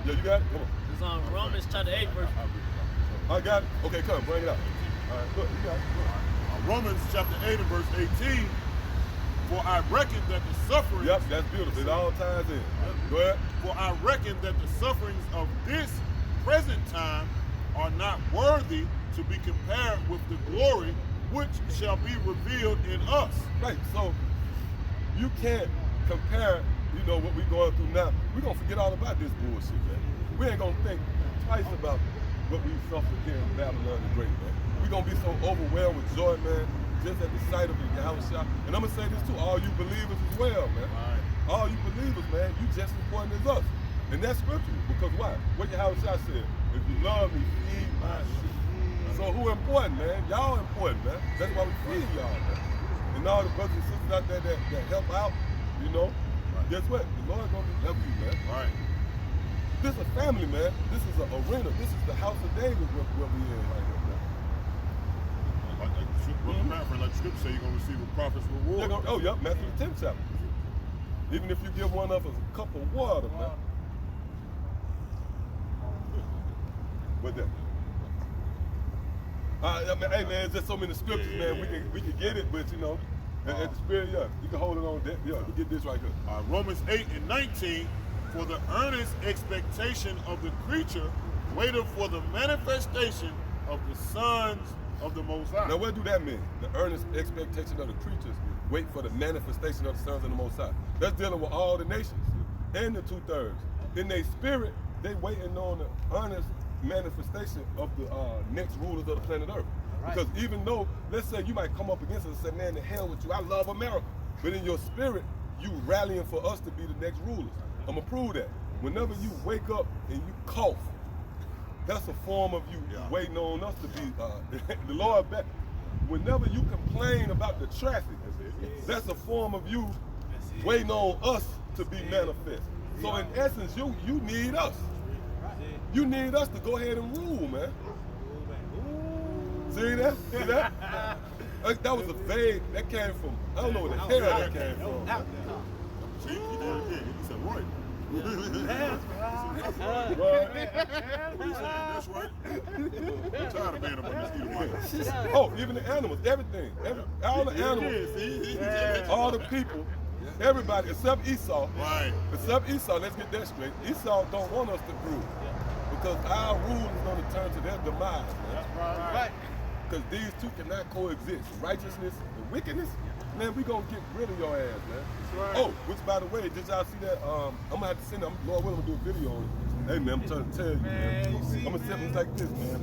Yeah, you got it? Come on. It's on Romans chapter 8, verse. I got it. Okay, come, bring it out. All right, look, you got it. Romans chapter 8 and verse 18. For I reckon that the sufferings. Yep, that's beautiful. It all ties in. Go ahead. For I reckon that the sufferings of this present time are not worthy to be compared with the glory which shall be revealed in us. Right, so you can't compare, what we're going through now. We're going to forget all about this bullshit, man. We ain't going to think twice about what we suffered here in Babylon the Great, man. We're going to be so overwhelmed with joy, man, just at the sight of the Yahushua. And I'm going to say this to all you believers as well, man. Right. All you believers, man, you just as important as us. And that's scripture, because why? What Yahushua said, if you love me, feed my sheep. So who important, man? Y'all important, man. That's why we feed y'all, man. And all the brothers and sisters out there that help out, guess what? The Lord's gonna help you, man. Right. This is a family, man. This is an arena. This is the house of David where we in right here, man. Like the scripture say, you're gonna receive a prophet's reward. Matthew the 10th chapter. Even if you give one of us a cup of water, man. What that? Hey man, it's just so many scriptures, man. We can get it, but at the Spirit, you can hold it on that. Yeah, we get this right here. Romans 8 and 19. For the earnest expectation of the creature waiteth for the manifestation of the sons of the Most High. Now, what do that mean? The earnest expectation of the creatures wait for the manifestation of the sons of the Most High. That's dealing with all the nations and the 2/3. In their spirit, they waiting on the earnest manifestation of the next rulers of the planet Earth. Right. Because even though, let's say you might come up against us and say, man, the hell with you, I love America. But in your spirit, you rallying for us to be the next rulers. I'm going to prove that. Whenever you wake up and you cough, That's a form of you waiting on us to be the Lord back. Whenever you complain about the traffic, that's a form of you waiting on us to be manifest. So in essence, you need us. You need us to go ahead and rule, man. See that? See that? That was a vague, that came from, I don't know where the hell that came from. See, he did it again. He said, right. That's right. I'm tired of being a mosquito. Oh, even the animals, everything. All the animals, all the people, everybody, except Esau. Right. Except Esau, let's get that straight. Esau don't want us to rule. Because our rule is going to turn to their demise, man. Right. Because these two cannot coexist. Righteousness and wickedness, man, we going to get rid of your ass, man. Right. Oh, which by the way, did y'all see that? I'm going to have to send them, Lord willing, I'm going to do a video on it. Hey, man, I'm trying to tell you, man. You see, I'm going to sit like this, man.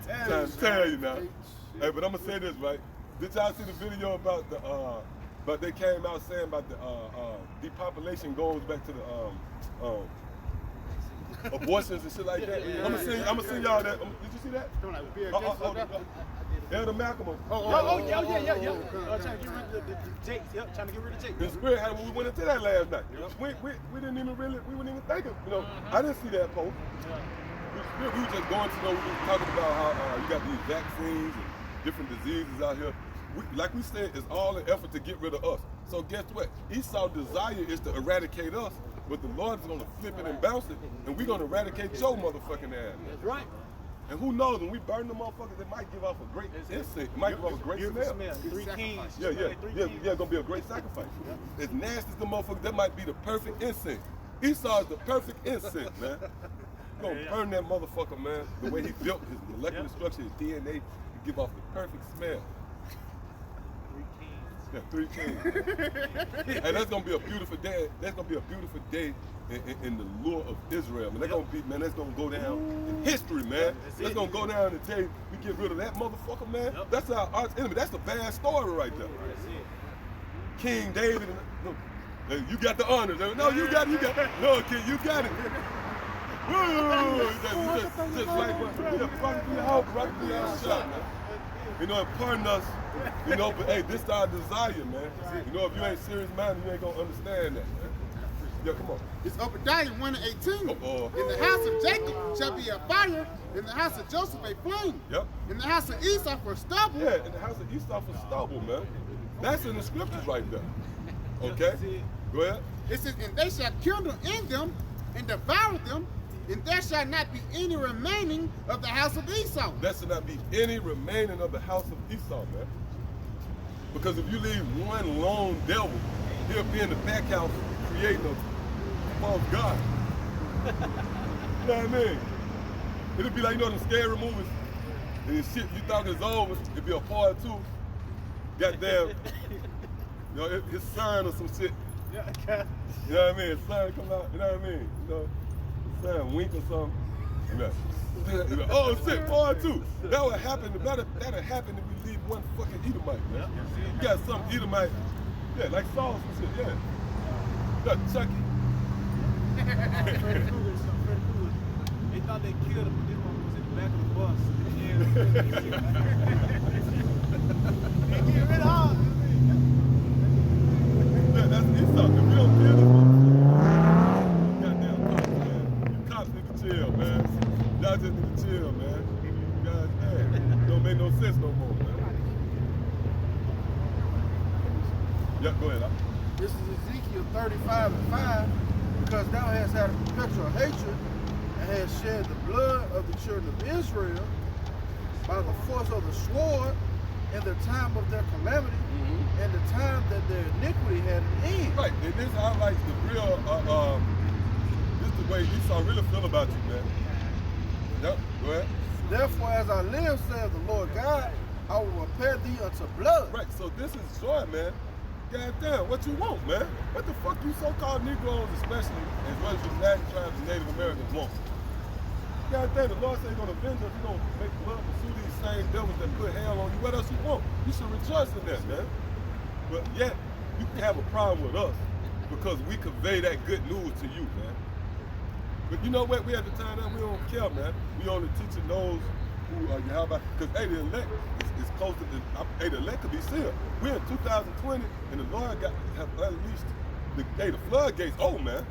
Trying to tell you now. Hey, but I'm going to say this, right? Did y'all see the video about the, but they came out saying about the depopulation goes back to the, abortions and shit like that. I'm gonna send y'all that. Did you see that? Elder Malcolm. Yeah. Trying to get rid of the Jake. Yep, trying to get rid of Jake. The spirit had we went into that last night. We didn't even really, we wouldn't even think of, I didn't see that post. We were just going to we were talking about how you got these vaccines and different diseases out here. Like we said, it's all an effort to get rid of us. So guess what? Esau's desire is to eradicate us, but the Lord is going to flip it and bounce it, and we're going to eradicate your motherfucking ass. That's right. And who knows, when we burn the motherfuckers, it might give off a great instinct. It might give off a great smell. 3 kings. Yeah, gonna be a great sacrifice. As nasty as the motherfucker, that might be the perfect instinct. Esau is the perfect instinct, man. You're gonna burn that motherfucker, man. The way he built his molecular structure, his DNA, to give off the perfect smell. 3 kings. Hey, that's gonna be a beautiful day. That's gonna be a beautiful day in the lure of Israel, man. That's gonna go down in history, man. That's gonna go down the day we get rid of that motherfucker, man. That's our arch enemy. That's a bad story right there. King David, you got the honors. No, you got it. No, King, you got it. Just like right through your shot, man. And pardon us, but hey, this is our desire, man. If you ain't serious minded, you ain't gonna understand that, man. Yeah, come on. It's Obadiah 1:18. In the house of Jacob shall be a fire, in the house of Joseph a flame. Yep. In the house of Esau for stubble. Yeah, in the house of Esau for stubble, man. That's in the scriptures right there. Okay? Go ahead. It says, and they shall kindle in them and devour them, and there shall not be any remaining of the house of Esau. There shall not be any remaining of the house of Esau, man. Because if you leave one lone devil, he'll be in the back house creating a false god. You know what I mean? It'll be like, them scary movies. And shit, you thought it was over, it'd be a part 2. Goddamn, his son or some shit. You know what I mean? His son come out, you know what I mean? His son wink or something. Oh shit, part 2. That would happen. That'll happen if we leave one fucking Edomite, man. You got some Edomite, like Saul and shit, yeah. You got Chucky. Freddy Krueger. They thought they killed him, but this one was in the back of the bus. They get rid of all. Yeah, that's Esau. If we don't kill this one, goddamn cops, man. You cops need to chill, man. Y'all just need to chill, man. God damn. Don't make no sense no more, man. Yeah, go ahead. This is Ezekiel 35:5. Because thou hast had a perpetual hatred and hast shed the blood of the children of Israel by the force of the sword in the time of their calamity and the time that their iniquity had an end. Right, and this highlights the real, this is the way Esau really feel about you, man. Yep, go ahead. Therefore, as I live, saith the Lord God, I will repair thee unto blood. Right, so this is joy, man. God damn, what you want, man? What the fuck you so-called Negroes, especially, as well as the Latin tribes and Native Americans want? God damn, the Lord said he's going to avenge us. He's going to make blood pursue these same devils that put hell on you. What else you want? You should rejoice in that, man. But yet, you can have a problem with us because we convey that good news to you, man. But you know what? We at the time now, we don't care, man. We only teaching those who are Yahweh. Because, hey, the elect is close to hey, the elect could be sealed. We're in 2020, and the Lord have unleashed the floodgates. Oh, man.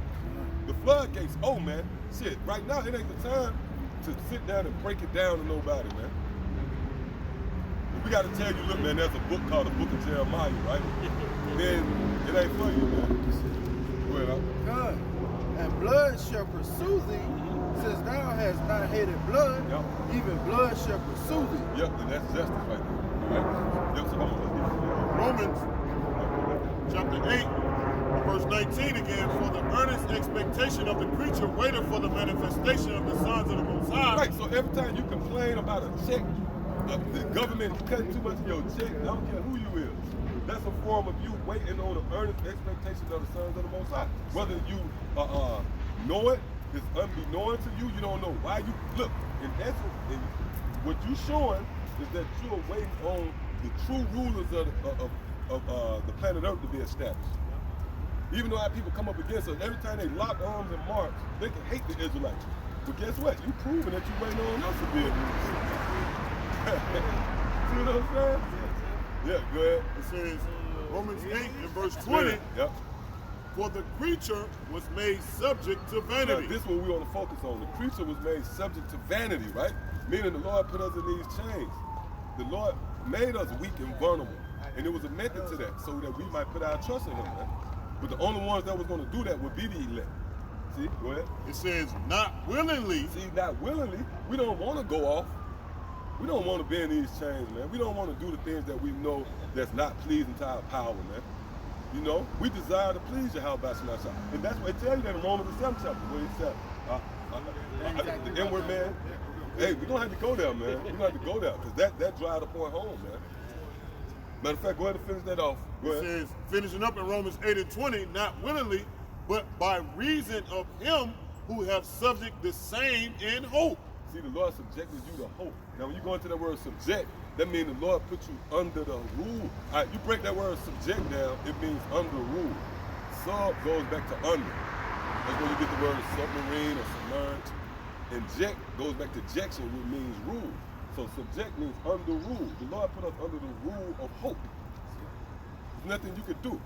The floodgates. Oh, man. Shit, right now, it ain't the time to sit down and break it down to nobody, man. We got to tell you, look, man, there's a book called the Book of Jeremiah, right? Then it ain't for you, man. Go ahead, God. And blood shall pursue thee, since thou hast not hated blood, even blood shall pursue thee. Yep, and that's justice right there. Right? Yep, so come on, let's Romans chapter 8, verse 19 again, for the earnest expectation of the creature waited for the manifestation of the sons of the Most High. Right, so every time you complain about a check, the government cutting too much of your check, I don't care who you is. That's a form of you waiting on the earnest expectation of the sons of the Most High. Whether you know it, it's unbeknown to you, you don't know why you, look, in essence, what you're showing is that you're waiting on the true rulers of the planet Earth to be established. Even though our people come up against us, every time they lock arms and march, they can hate the Israelites. But guess what? You proving that you waiting on us to be See what I'm saying? Yeah, go ahead. It says, Romans 8 and verse 20, yep. For the creature was made subject to vanity. Now, this is what we want to focus on. The creature was made subject to vanity, right? Meaning the Lord put us in these chains. The Lord made us weak and vulnerable. And it was a method to that, so that we might put our trust in him, man. But the only ones that was going to do that would be the elect. See, go ahead. It says, not willingly. See, not willingly. We don't want to go off. We don't want to be in these chains, man. We don't want to do the things that we know that's not pleasing to our power, man. You know, we desire to please Yahweh Shemashah. And that's what it tells you that in Romans the 7th chapter, where it said, the inward man. Hey, we're going to have to go there, man. We're going to have to go there, because that drive the point home, man. Matter of fact, go ahead and finish that off. Go ahead. It says, finishing up in Romans 8 and 20, not willingly, but by reason of him who have subject the same in hope. See, the Lord subjected you to hope. Now, when you go into that word subject, that means the Lord put you under the rule. All right, you break that word subject down, it means under rule. Sub goes back to under. That's where you get the word submarine or submerged. And ject goes back to jection, which means rule. So subject means under rule. The Lord put us under the rule of hope. There's nothing you could do.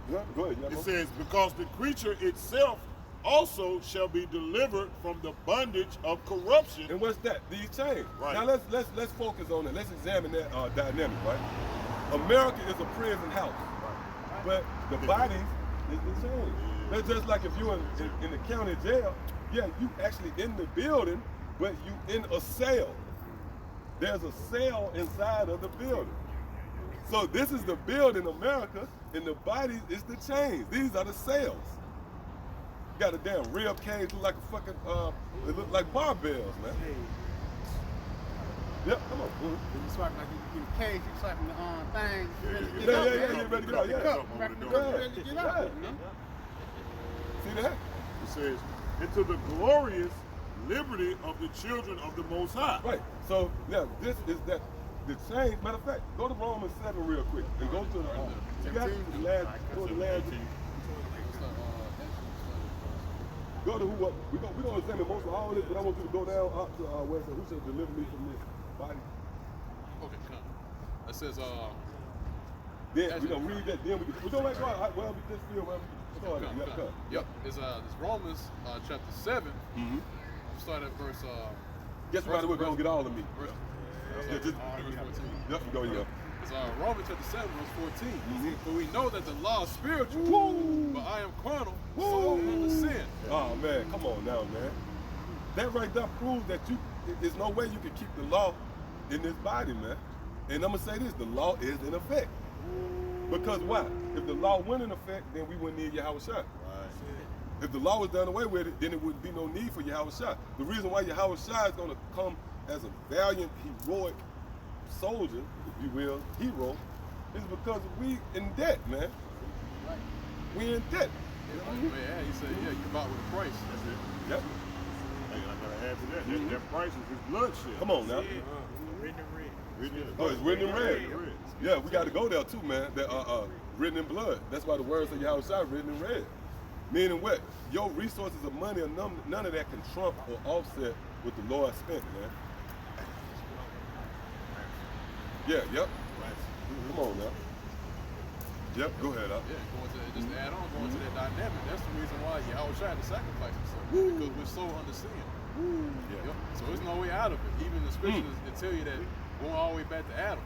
Yeah, go ahead. It says, because the creature itself also shall be delivered from the bondage of corruption. And what's that? These chains. Right. Now let's focus on it. Let's examine that dynamic, right? America is a prison house, but the bodies is the chains. That's just like if you're in the county jail. Yeah, you actually in the building, but you in a cell. There's a cell inside of the building. So this is the building, America, and the bodies is the chains. These are the cells. You got a damn rib cage, look like a fucking, it look like barbells, man. Yep, come on. You swiping like you in a cage, you swiping the thing. Yeah, ready to get out, yeah. Ready to get out, you know? See that? It says, into the glorious liberty of the children of the Most High. Right. So, yeah, this is that, the change. Matter of fact, go to Romans 7 real quick and go to the, you got the last, go to the last. Go to who? We're going to examine most of all this, but I want you to go down up to where it says, who shall deliver me from this body? Okay, come. It says, then we're going to read that, then we don't like go out, well, we just feel, well, we start it. You got to come. Yep, it's Romans chapter 7. Mm-hmm. Start at verse, guess right away, we're going to get all of me. Verse, verse 14. Yep, you go, yeah. It's Romans chapter 7, verse 14. Mm-hmm. For we know that the law is spiritual, but I am carnal, sold under sin. Oh, man, come on now, man. That right there proves that there's no way you can keep the law in this body, man. And I'm going to say this, the law is in effect. Because why? If the law went in effect, then we wouldn't need Yahweh Shai. Right. If the law was done away with it, then it would be no need for Yahweh Shai. The reason why Yahweh Shai is going to come as a valiant, heroic soldier, if you will, hero, is because we in debt, man. Right. We in debt. Yeah, he said, yeah, you bought with a price. That's it. Yep. I gotta add to that. That price is his bloodshed. Come on now. Written in red. Oh, it's written in red. Yeah, we got to go there too, man. That written in blood. That's why the words of Yahweh Shai written in red. Meaning what? Your resources of money or none of that can trump or offset what the Lord spent, man. Yeah, yep. Come on now. Yep, go ahead, up. Yeah, just to add on, going to that dynamic, that's the reason why Yahweh tried to sacrifice himself. Because we're so under sin. Yeah. Yep. So there's no way out of it. Even the scriptures they tell you that going all the way back to Adam,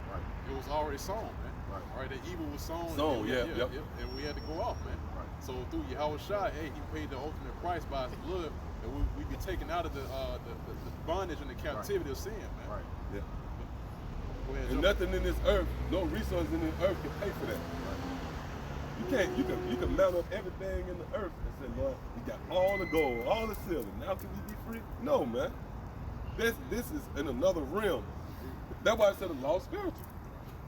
Right. it was already sown, man. Right. Right, that evil was sown. Sown, and yep. And we had to go off, man. Right. So through Yahweh Shai, hey, he paid the ultimate price by his blood, and we be taken out of the bondage and the captivity of sin, man. Right. Yeah. Go ahead, And jump. nothing in this earth, no resources in this earth can pay for that. You can mount up everything in the earth and say, Lord, we got all the gold, all the silver. Now can we be free? No, man. This is in another realm. That's why I said the law is spiritual.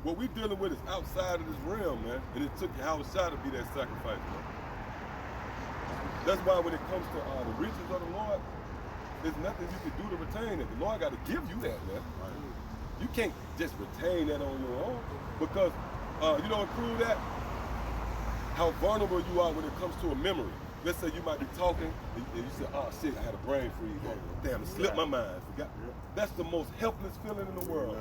What we're dealing with is outside of this realm, man. And it took Yahweh Shai to be that sacrifice, man. That's why when it comes to the riches of the Lord, there's nothing you can do to retain it. The Lord got to give you that, man. You can't just retain that on your own because, you know what prove that? How vulnerable you are when it comes to a memory. Let's say you might be talking and you say, oh shit, I had a brain freeze. Damn, it slipped my mind. Forgot. That's the most helpless feeling in the world.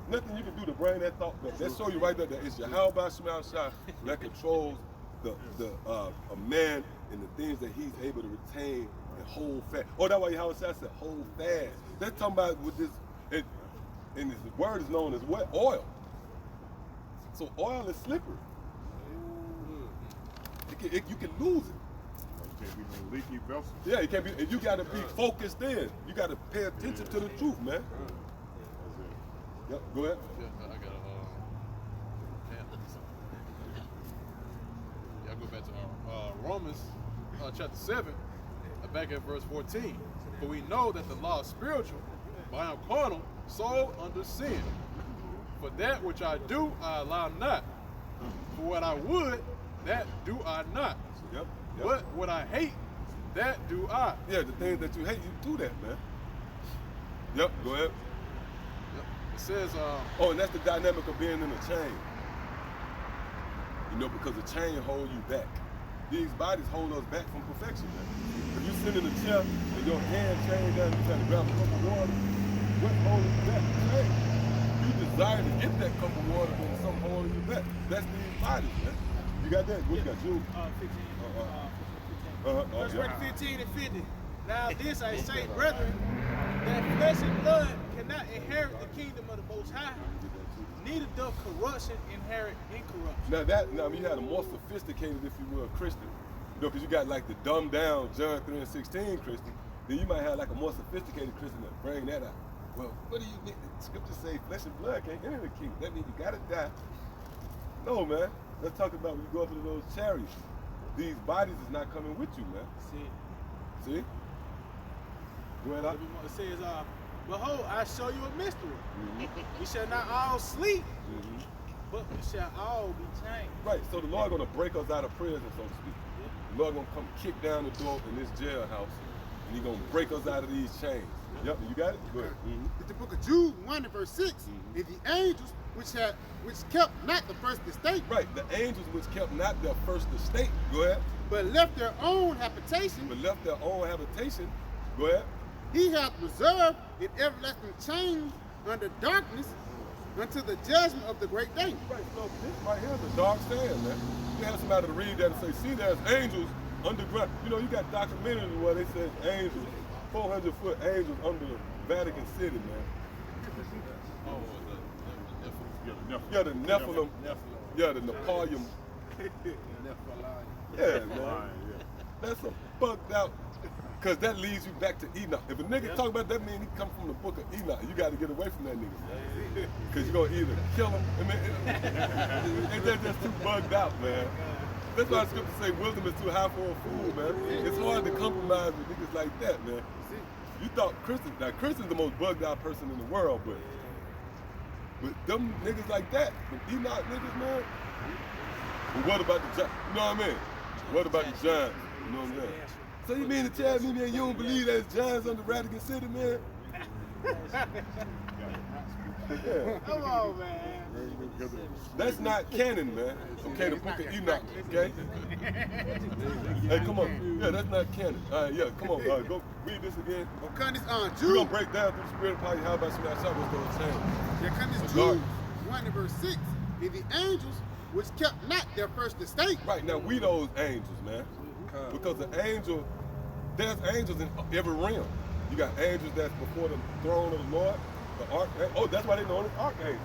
Nothing you can do to bring that thought back. That show you right there that it's Yahweh Shema Shai that controls a man and the things that he's able to retain and hold fast. Oh, that's why Yahweh Shai said hold fast. That's talking about with this, and this word is known as what? Oil. So oil is slippery. You can lose it. You can't be no leaky vessel. Yeah, you can't be, and you got to be focused in. You got to pay attention to the truth, man. Yep, go ahead. Yeah, I got I go back to Romans chapter 7, back at verse 14. For we know that the law is spiritual, but I am carnal, sold under sin. For that which I do, I allow not. For what I would, that do I not. Yep. But what I hate, that do I. Yeah, the things that you hate, you do that, man. Yep, go ahead. It says, Oh, and that's the dynamic of being in a chain. You know, because the chain holds you back. These bodies hold us back from perfection, man. If you sit in a chair and your hand chained down, you trying to grab a cup of water, what's holding you back? The chain. You desire to get that cup of water, but there's something holding you back. That's these bodies, man. You got that? What you got, Jude? 15. Verse 15 and 50. Now this I say, brethren, that flesh and blood cannot inherit the kingdom of the Most High, neither doth corruption inherit incorruption. Now you had a more sophisticated, if you will, Christian. You know, because you got like the dumbed down John 3 and 16 Christian. Then you might have like a more sophisticated Christian that bring that out. Well, what do you mean? The scripture say flesh and blood can't enter the kingdom. That means you gotta die. No, man. Let's talk about when you go up into those chariots. These bodies is not coming with you, man. See? Go ahead, up. It says, behold, I show you a mystery. We shall not all sleep, but we shall all be changed. Right, so the Lord gonna break us out of prison, so to speak. The Lord gonna come kick down the door in this jailhouse, and He gonna break us out of these chains. Yep, you got it? Go ahead. It's the book of Jude 1 and verse 6. And the angels which kept not the first estate, Right, the angels which kept not their first estate, go ahead, but left their own habitation, but left their own habitation, go ahead. He hath reserved in everlasting chains under darkness unto the judgment of the great day. Right, so this right here is a dark stand, man. You have somebody to read that and say, see, there's angels underground. You know, you got documentaries where they say angels, 400-foot angels under Vatican City, man. Yeah, the Nephilim. Yeah, the Napoleon. Yeah, man. That's a bugged out. Because that leads you back to Enoch. If a nigga talk about that, mean he come from the book of Enoch. You got to get away from that nigga. Because you're going to either kill him. They're just too bugged out, man. That's why the scripture say wisdom is too high for a fool, man. It's hard to compromise with niggas like that, man. You thought Christian's the most bugged out person in the world, but them niggas like that, the Enoch niggas, man. But what about the Giants? You know what I mean? What about the Giants? You know what I'm saying? So you mean to tell me, man, you don't believe there's Giants under Vatican City, man? Come on, man. That's not canon, man. Okay, the book of Enoch, okay? Hey, come on. Yeah, that's not canon. Yeah, come on. Go read this again. Okay, this We're Jude. going to break down through the spirit of power. How about some outside what's going to change? Yeah, come this Dark. Jude 1 and verse 6. And the angels which kept not their first estate. Right, now we those angels, man. Because the angel, there's angels in every realm. You got angels that's before the throne of the Lord. The archangel. Oh, that's why they know it's archangel.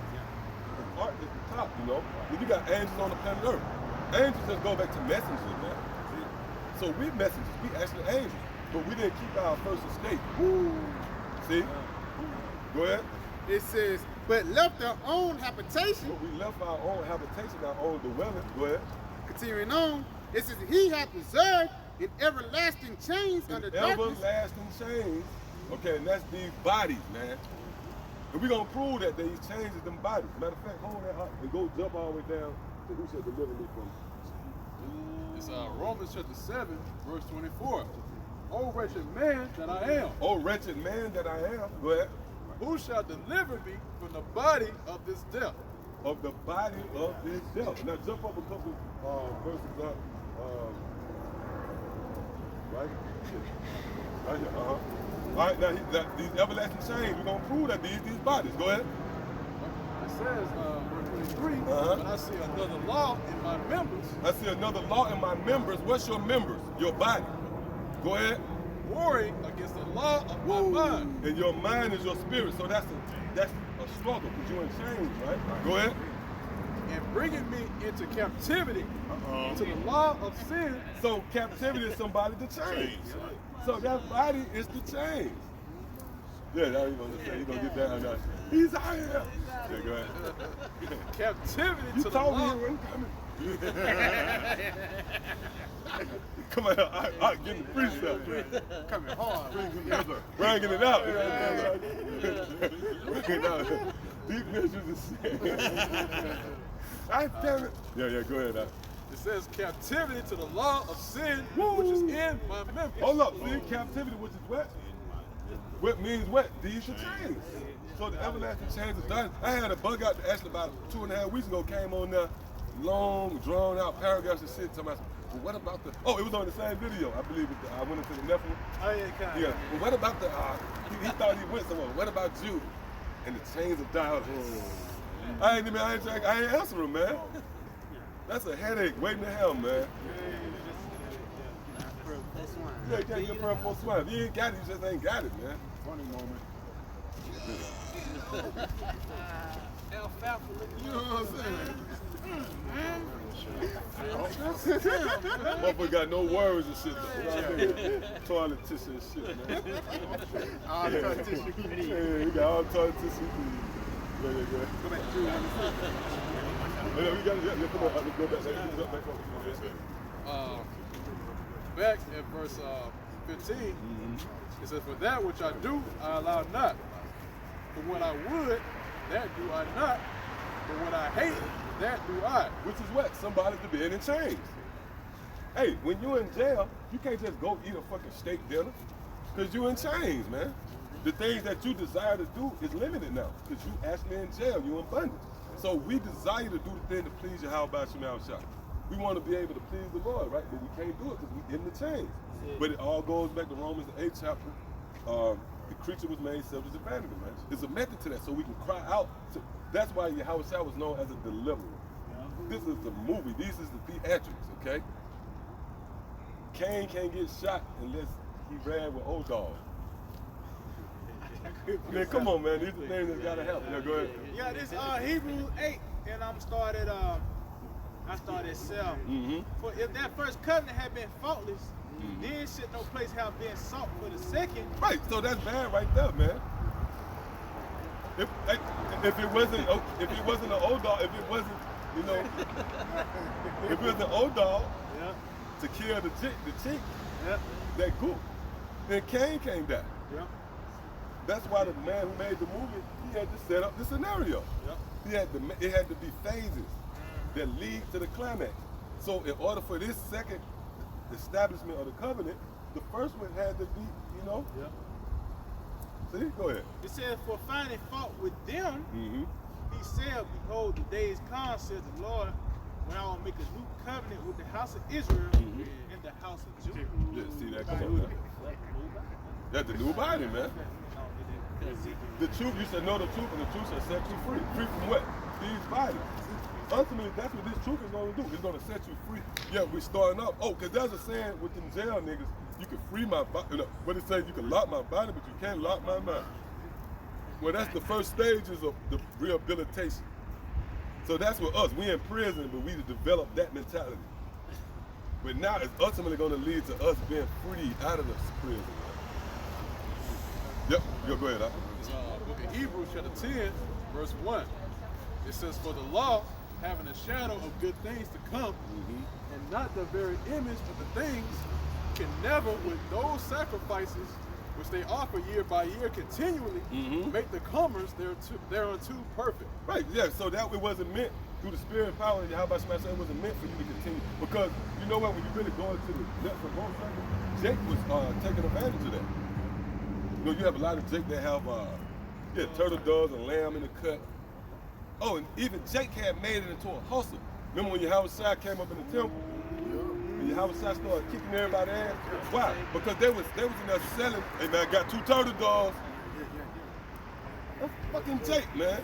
The arch is the top, you know. Then you got angels on the planet Earth. Angels just go back to messengers, man. So we messengers, we actually angels. But we didn't keep our first estate. See? Go ahead. It says, but left their own habitation. But we left our own habitation, our own dwelling. Go ahead. Continuing on, it says, he hath preserved in everlasting chains under darkness. Everlasting chains. Okay, and that's these bodies, man. And we're going to prove that these chains is them bodies. Matter of fact, hold that up and go jump all the way down to who shall deliver me from. It's Romans chapter 7, verse 24. O wretched man that I am. Oh, wretched man that I am. Go ahead. Who shall deliver me from the body of this death? Of the body of this death. Now jump up a couple verses up. Right? Right here. All right, now these everlasting chains, we're going to prove that these bodies. Go ahead. It says, verse 23, Uh-huh. but I see another law in my members, I see another law in my members. What's your members? Your body. Go ahead. warring against the law of my mind. And your mind is your spirit. So that's a struggle because you're in chains, right? Go ahead. And bringing me into captivity to the law of sin. So captivity is somebody to change. So that body is the change. Yeah, now you're gonna get down now. He's out here. Yeah, go ahead. Captivity You to the told me law. you weren't coming. Come on, I get the freestyle. Coming hard. Bringing it out. Bringing it out. Deep measures of sin. I damn it. Yeah, go ahead. It says captivity to the law of sin, which is in my members. Hold up, see, captivity, which is what? What means what? These are chains. So the everlasting chains is done. I had a bug out actually about 2.5 weeks ago, came on there, long, drawn out paragraphs and shit, talking about, well, what about the, oh, it was on the same video, I believe, I went into the Nephilim. Oh, yeah, kind of. Yeah, well, what about the, he thought he went somewhere, what about you? And the chains of dial. I ain't answer him, man. That's a headache waiting to hell, man. Yeah, you can't get prayer for swine. If you ain't got it, you just ain't got it, man. Funny moment. You know what I'm saying? Motherfucker got no worries and shit. Toilet tissue and shit, man. All the toilet tissue you need. Yeah, he got all the toilet tissue you need. Yeah. Go back to Jude. Yeah, we got it. Yeah, come on. Let's go back. Let's jump back over. Back at verse 15, it says, for that which I do, I allow not. For what I would, that do I not. But what I hate, that do I. Which is what? Somebody to be in chains. Hey, when you're in jail, you can't just go eat a fucking steak dinner because you're in chains, man. The things that you desire to do is limited now because you actually in jail, you're in bondage. So we desire to do the thing to please you. How about you now, shot? We want to be able to please the Lord, right? But we can't do it because we're in the chains. But it all goes back to Romans the 8th chapter. The creature was made subject to vanity, man. There's a method to that, so we can cry out. That's why Yahweh Shah was known as a deliverer. This is the movie. These is the theatrics, okay? Cain can't get shot unless he ran with old dog. Man, come on, man. These are things that's gotta happen. Yeah, go ahead. Yeah, this Hebrews 8, and I started 7. For if that first covenant had been faultless, then should no place have been sought for the second. Right, so that's bad right there, man. If it wasn't an old dog, if it wasn't, you know, if it was an old dog to kill the chick, that goop, then Cain came down. That's why the man who made the movie, he had to set up the scenario. It had to be phases that lead to the climax. So in order for this second establishment of the covenant, the first one had to be, you know, See, go ahead. It says, for finding fault with them, Mm-hmm. he said, behold, the days come, says the Lord, when I will make a new covenant with the house of Israel and the house of Judah. Yeah, see that? Come on, man. That's the new body, man. The truth, you said know the truth, and the truth shall set you free. Free from what? These bodies. Ultimately, that's what this truth is going to do. It's going to set you free. Yeah, we're starting up. Oh, because there's a saying with them jail niggas, you can free my body. You know, what it says, you can lock my body, but you can't lock my mind. Well, that's the first stages of the rehabilitation. So that's with us. We in prison, but we develop that mentality. But now it's ultimately going to lead to us being freed out of this prison. Yep, go ahead. Book of Hebrews chapter 10, verse 1. It says, for the law, having a shadow of good things to come, and not the very image of the things, can never, with those sacrifices which they offer year by year continually, make the comers thereunto perfect. Right, yeah, so that it wasn't meant through the spirit and power. How about somebody say it wasn't meant for you to continue? Because you know what, when you really go into the depths of both circles, Jake was taking advantage of that. You know, you have a lot of Jake that have turtle doves and lamb in the cut. Oh, and even Jake had made it into a hustle. Remember when Yahushua came up in the temple? And Yahushua started kicking everybody's ass? Why? Because they was in there selling, hey man, I got 2 turtle doves. That's fucking Jake, man.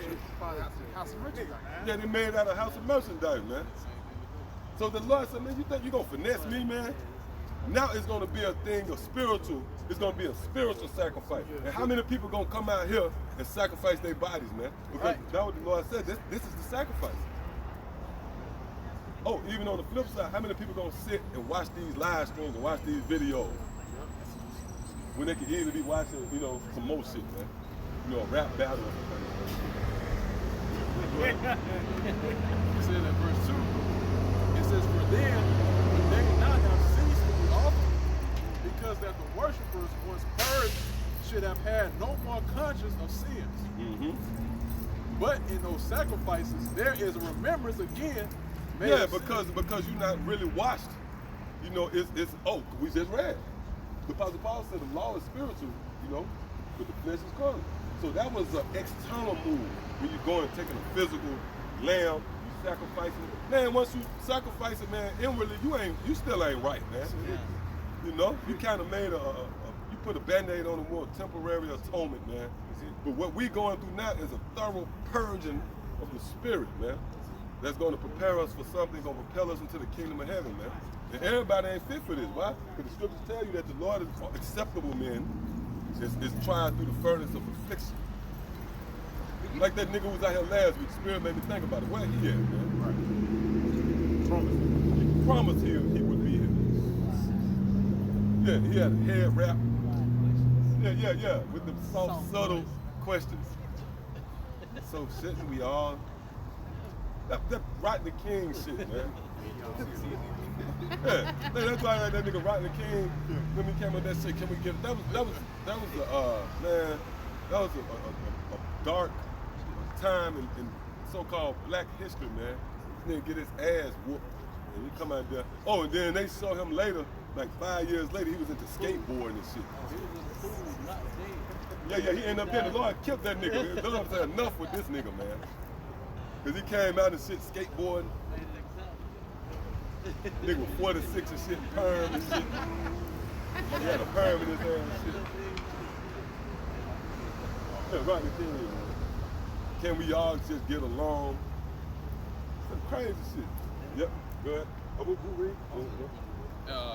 House of merchandise. Yeah, they made out of house of merchandise, man. So the Lord said, man, you think you're going to finesse me, man? Now it's going to be a thing of spiritual. It's going to be a spiritual sacrifice. And how many people going to come out here and sacrifice their bodies, man? Because that's what the Lord said. This is the sacrifice. Oh, even on the flip side, how many people going to sit and watch these live streams and watch these videos when they could easily be watching, you know, some more shit, man? You know, a rap battle or something. It says in verse 2, it says, for then they not have ceased to be offered, because that the worshipers once purged should have had no more conscience of sins. But in those sacrifices, there is a remembrance again. Yeah, because you're not really washed. You know, it's we just read. The Apostle Paul said the law is spiritual, you know, but the flesh is carnal. So that was an external move when you go and taking a physical lamb, you sacrificing it. Man, once you sacrifice it, man, inwardly you still ain't right, man. You know, you kind of made you put a band-aid on a more temporary atonement, man. But what we going through now is a thorough purging of the spirit, man. That's going to prepare us for something, going to propel us into the kingdom of heaven, man. And everybody ain't fit for this. Why? Because the scriptures tell you that the Lord is acceptable, man. Is tried through the furnace of affliction. Like that nigga was out here last week. The Spirit made me think about it. Where he at, man? He promised he would be here. Yeah, he had a head wrap. Yeah. With the soft, subtle questions. So shouldn't we all? That Rotten the King shit, man. Yeah, that's why that nigga Rotten the King, when he came with that shit, can we get that was a dark time in so-called black history, man. This nigga get his ass whooped and he come out there. Oh, and then they saw him later, like 5 years later, he was into skateboarding and shit. Yeah, he ended up dead. The Lord killed that nigga. The Lord said enough with this nigga, man. Cause he came out and shit skateboarding. Nigga was 46 and shit, perm and shit. He had a perm in his hand and shit. Yeah, right, the thing is, man. Can we all just get along? Some crazy shit. Yep, go ahead. Who read?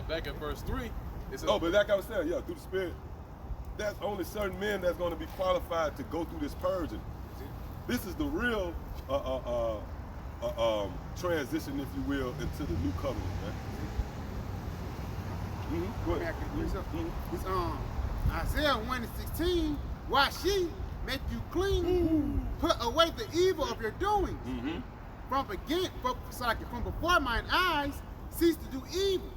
Back in verse 3, it says, but like I was saying, yeah, through the Spirit, that's only certain men that's going to be qualified to go through this purging. This is the real transition, if you will, into the new covenant, man. Go ahead. It's Isaiah 1:16. Wash ye, make you clean, put away the evil of your doings. From before mine eyes, cease to do evil.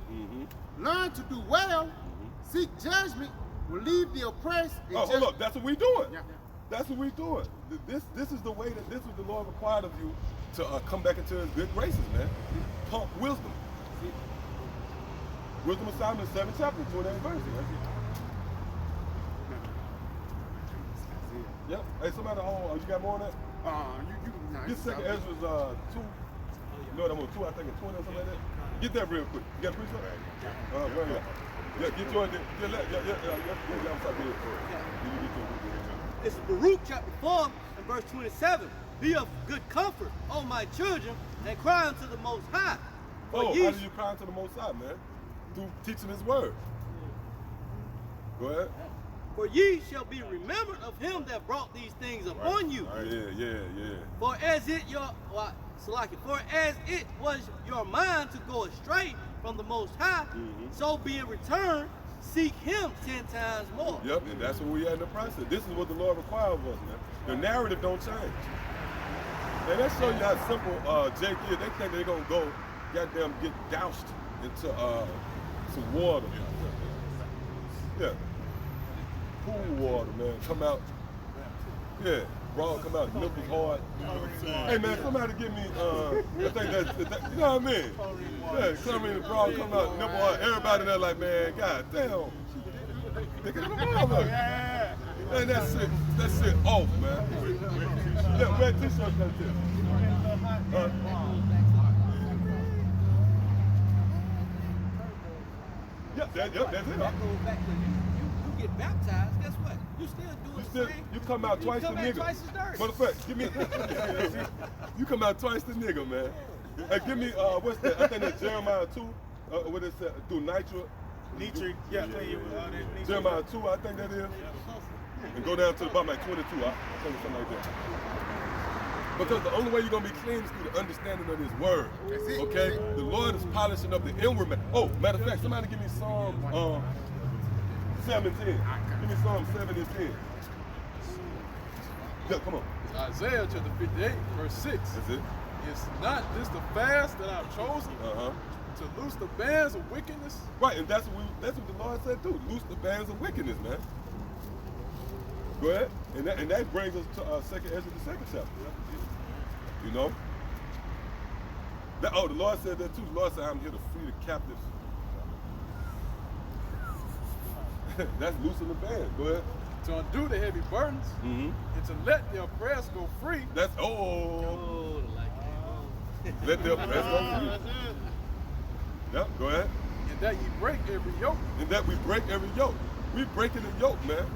Learn to do well, seek judgment, relieve the oppressed. Hold up, that's what we doing. Yeah. That's what we doing. This is the way that this is the Lord required of you to come back into his good graces, man. Pump wisdom. Wisdom of Solomon, 7th chapter, 28th verse, man. Yep. Hey, somebody hold. You got more on that? Nah, Get second Ezra's 2. You know what I'm on 2? I think it's 20 or something like that. Get that real quick. You got a precept? Right here. Yeah, get yours. I'm sorry. It's Baruch chapter 4 and verse 27. Be of good comfort, O my children, and cry unto the Most High. How do you cry unto the Most High, man? Through teaching His word. Go ahead. For ye shall be remembered of Him that brought these things upon you. Yeah. For as it was your mind to go astray from the Most High, so be in return, seek Him 10 times more. Yep, and that's what we are in the process. This is what the Lord requires of us, man. The narrative don't change. And that show you how simple Jake is. They think they're gonna go, goddamn, get doused into some water. Yeah. Pool water, man. Come out. Yeah. Raw come out, nipples hard. Hey man, somebody give me I think that's you know what I mean? Yeah, come in the raw come out, nipple hard. Everybody there like, man, god damn. They got a mother. Man, that shit off, man. Yeah, red t-shirt that's it. Yep, that's it. That goes back to you get baptized, guess what? You still doing the same. You come out twice the nigga. Twice as dirty. Motherfucker, give me you come out twice the nigga, man. Hey, give me what's that? I think that's Jeremiah 2. What is that? Through nitro. Yeah. Jeremiah 2, I think that is. And go down to the bottom like 22, I think it's something like that. Because the only way you're gonna be clean is through the understanding of His word. Okay? The Lord is polishing up the inward man. Oh, matter of fact, somebody give me Psalm 7:10. Give me Psalm 7 and 10. Yeah, come on. Isaiah chapter 58, verse 6. That's it. Is not this the fast that I've chosen? To loose the bands of wickedness? Right, and that's what the Lord said too. Loose the bands of wickedness, man. Go ahead. And that brings us to 2nd Ezra, the 2nd chapter. You know? The Lord said that too. The Lord said, I'm here to free the captives. That's loosing the band. Go ahead. To undo the heavy burdens and to let the oppressed go free. That's let the oppressed go free. Yep, go ahead. And that ye break every yoke. And that we break every yoke. We breaking the yoke, man.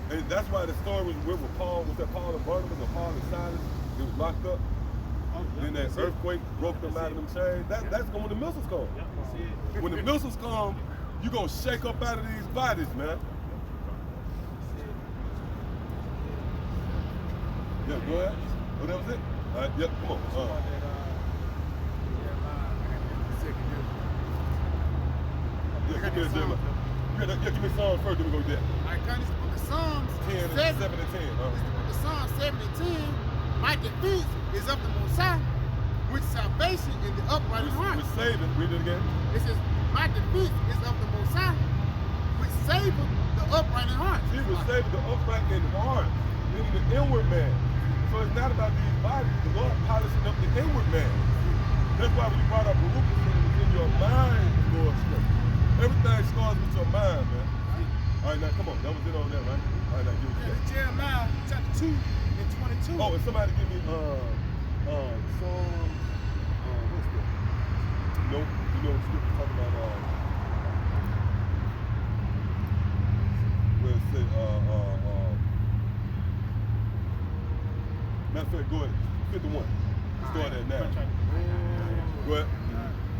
And that's why the story was with Paul and Barnabas or Paul and Silas. It was locked up. Then that earthquake broke them out of them chains. That's when the missiles come. When the missiles come, you're going to shake up out of these bodies, man. Yeah, go ahead. Oh, that was it? All right, yep, come on. Yeah, give me a Jeremiah. Give me Psalms first, then we go there. All right, this is the book of Psalms 7 and 10. This is the book of Psalms 7 and 10. My defense is of the Most High, with salvation in the upright heart. With saving, read it again. It says, my defense is of the Most High, which saveth the upright in heart. He will save the upright in heart, meaning the inward man. So it's not about these bodies. The Lord polishing up the inward man. That's why when you brought up Baruch, it's in your mind to go astray. Everything starts with your mind, man. All right, now come on. That was it on that, right? All right, now give it to Jeremiah chapter 2 and 22. Oh, and somebody give me Psalm, what's that? You know what scripture talking about? Where it say, matter of fact, go ahead. 51. Start at now. Go ahead.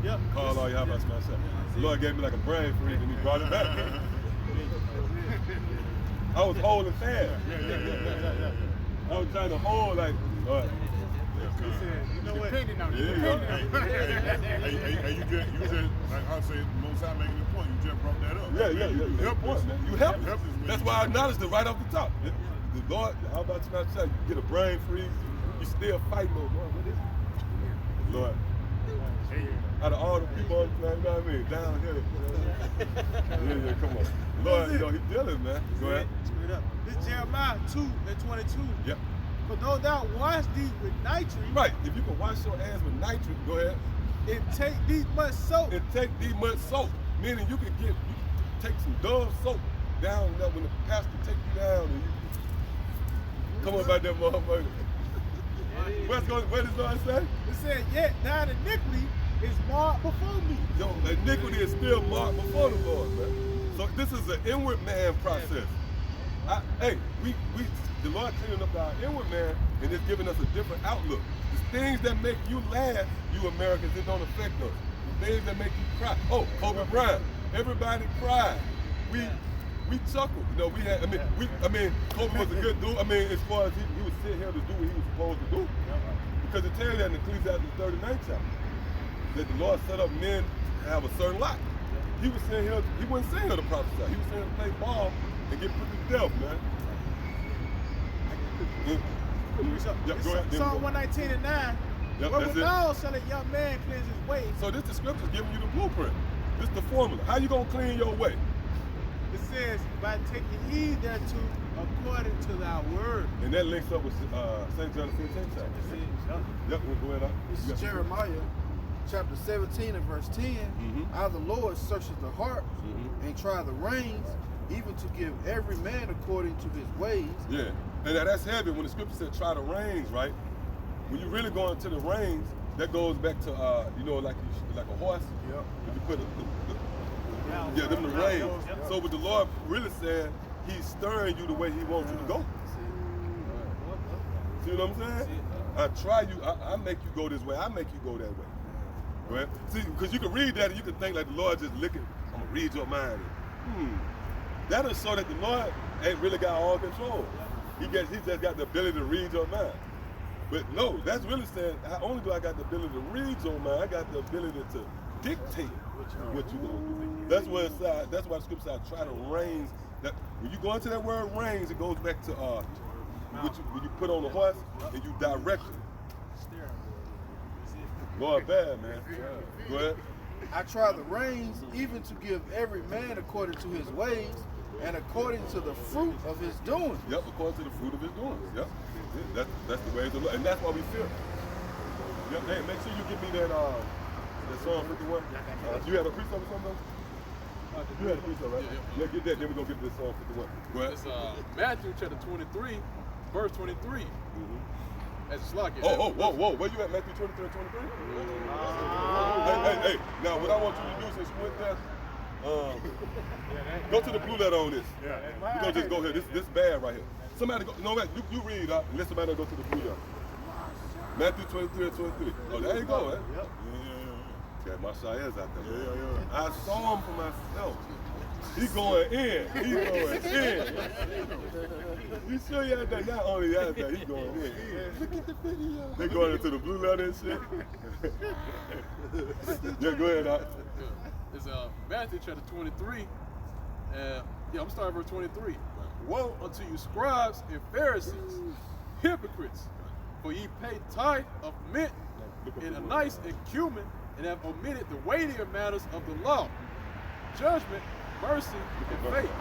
Yep. Call all y'all about myself. The Lord gave me like a brain freeze and He brought it back. I was holding fast. I was trying to hold like, He said, you know what? Depending on it. Hey, you just, like I say, Most High making the point. You just brought that up. Yeah. You help us, man. You help us. That's why I acknowledged it right off the top. The Lord, how about you not say, you get a brain freeze, you still fighting, Lord. What is it? Lord. Out of all the people on the planet, you know what I mean? Down here. Yeah, come on. Lord, you know, He's dealing, man. Go ahead. Straight up. This is Jeremiah 2 and 22. Yep. For though thou wash thee with nitrate, Right. If you can wash your ass with nitrate, go ahead. and take thee much soap, And take thee much soap. Meaning you can take some Dove soap down there when the pastor take you down and Come on about that motherfucker. What does God say? It said, yet thine iniquity is marked before me. Yo, iniquity is still marked before the Lord, man. So this is an inward man process. The Lord cleaning up our inward man and it's giving us a different outlook. The things that make you laugh, you Americans, it don't affect us. The things that make you cry. Oh, Kobe Bryant. Everybody cried. We chuckled. You know, Kobe was a good dude. I mean, as far as he was sitting here to do what he was supposed to do. Because it tells you that in Ecclesiastes 39th chapter, that the Lord set up men to have a certain lot. He was sitting here, he wasn't sitting here to prophesy. He was sitting here to play ball and get put to death, man. Go ahead. Psalm 119 and 9. Wherewithal shall a young man cleanse his way. So this the scripture's giving you the blueprint. This the formula. How you gonna clean your way? It says, by taking heed thereto according to thy word. And that links up with St. John 15 chapter. Yep, we'll go ahead. This is Jeremiah chapter 17 and verse 10. I, the Lord, searches the heart and try the reins, even to give every man according to his ways. Yeah, and that's heavy when the scripture said try the reins, right? When you really go into the reins, that goes back to like a horse. Yep. You put them the reins. So what the Lord really said, he's stirring you the way he wants you to go. See what I'm saying? I try you, I make you go this way, I make you go that way. Right? See, because you can read that and you can think like the Lord just looking, I'm gonna read your mind. That is so that the Lord ain't really got all control. He just got the ability to read your mind. But no, that's really saying, not only do I got the ability to read your mind, I got the ability to dictate what you're gonna do. That's why the scripture says, try to reins. That when you go into that word reins, it goes back to when you put on the horse and you direct it. Lord bad, man. Go ahead. I try the reins, even to give every man according to his ways and according to the fruit of his doing. Yep, according to the fruit of his doing. Yep. That's the ways of the Lord. And that's why we feel. Yep. Hey, make sure you give me that Psalm 51. You had a precept or something? You had a precept, right? Yeah, get that, then we're going to get this Psalm 51. Go ahead. It's Matthew chapter 23, verse 23. As a slug. Whoa. Where you at, Matthew 23 and 23? Hey. Now, what I want you to do since you went there, go to the blue letter on this. We're going to just go here. This bad right here. Somebody go, you read up and let somebody go to the blue letter. Matthew 23 and 23. Oh, there you go, eh? Yep. Yeah, my Shaia's out there. Yeah. I saw him for myself. He going in. You sure you had that? Not only that, he going in. Look at the video. They going into the blue letter and shit. Yeah, go ahead, Doc. It's Matthew chapter 23. I'm starting verse 23. Woe unto you, scribes and Pharisees, hypocrites, for ye pay tithe of mint and anise and cumin, and have omitted the weightier matters of the law, judgment, mercy, and faith.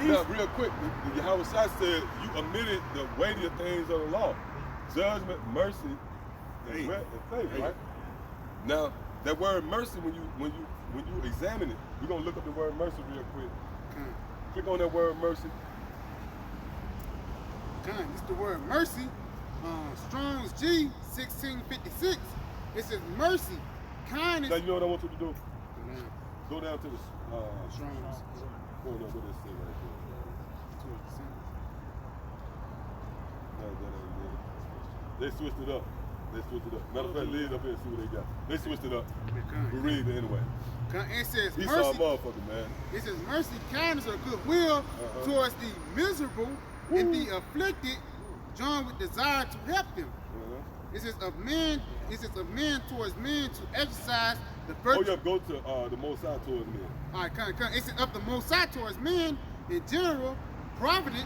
Now, real quick, the Yahweh Shai said you omitted the weightier things of the law, judgment, mercy, and faith, right? Now, that word mercy, when you examine it, we're gonna look up the word mercy real quick. Click on that word mercy. This is the word mercy. Strong's G 1656. It says mercy, kindness. Now you know what I want you to do? Go down to the Strong's. Oh no, what does it say right there? They switched it up. Matter of fact, lead up here and see what they got. They switched it up. We read it anyway. It says He mercy. saw a motherfucker, man. It says mercy, kindness, or goodwill towards the miserable and the afflicted, joined with desire to help them. It says of men towards men to exercise the virtue. Oh yeah, go to the Most High towards men. All right, come. It says of the Most High towards men in general, providence,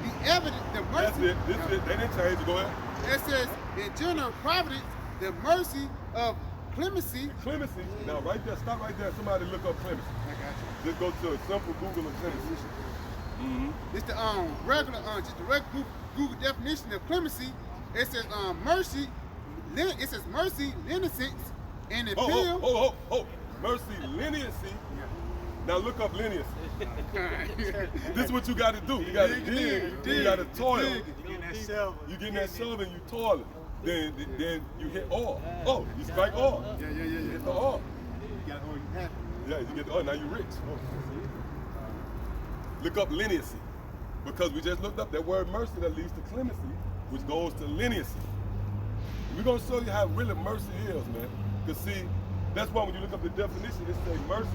the evidence, the mercy. That's it. This is it. They didn't change it. Go ahead. It says in general, providence, the mercy of clemency. Clemency. Now right there, stop right there. Somebody look up clemency. I got you. Just go to a simple Google of clemency. It's the regular, just the regular Google definition of clemency. It says mercy. It says mercy, leniency, and appeal. Mercy, leniency, Now look up leniency. This is what you got to do. You got to dig. You got to toil. You getting that silver. You getting that silver and you toiling. Then you hit oil. Oh, you strike oil. Yeah. You hit the oil. You got all you have. Yeah, you get the oil. Now you rich. Look up leniency. Because we just looked up that word mercy that leads to clemency, which goes to leniency. We're going to show you how really mercy is, man. Because see, that's why when you look up the definition, it says mercy.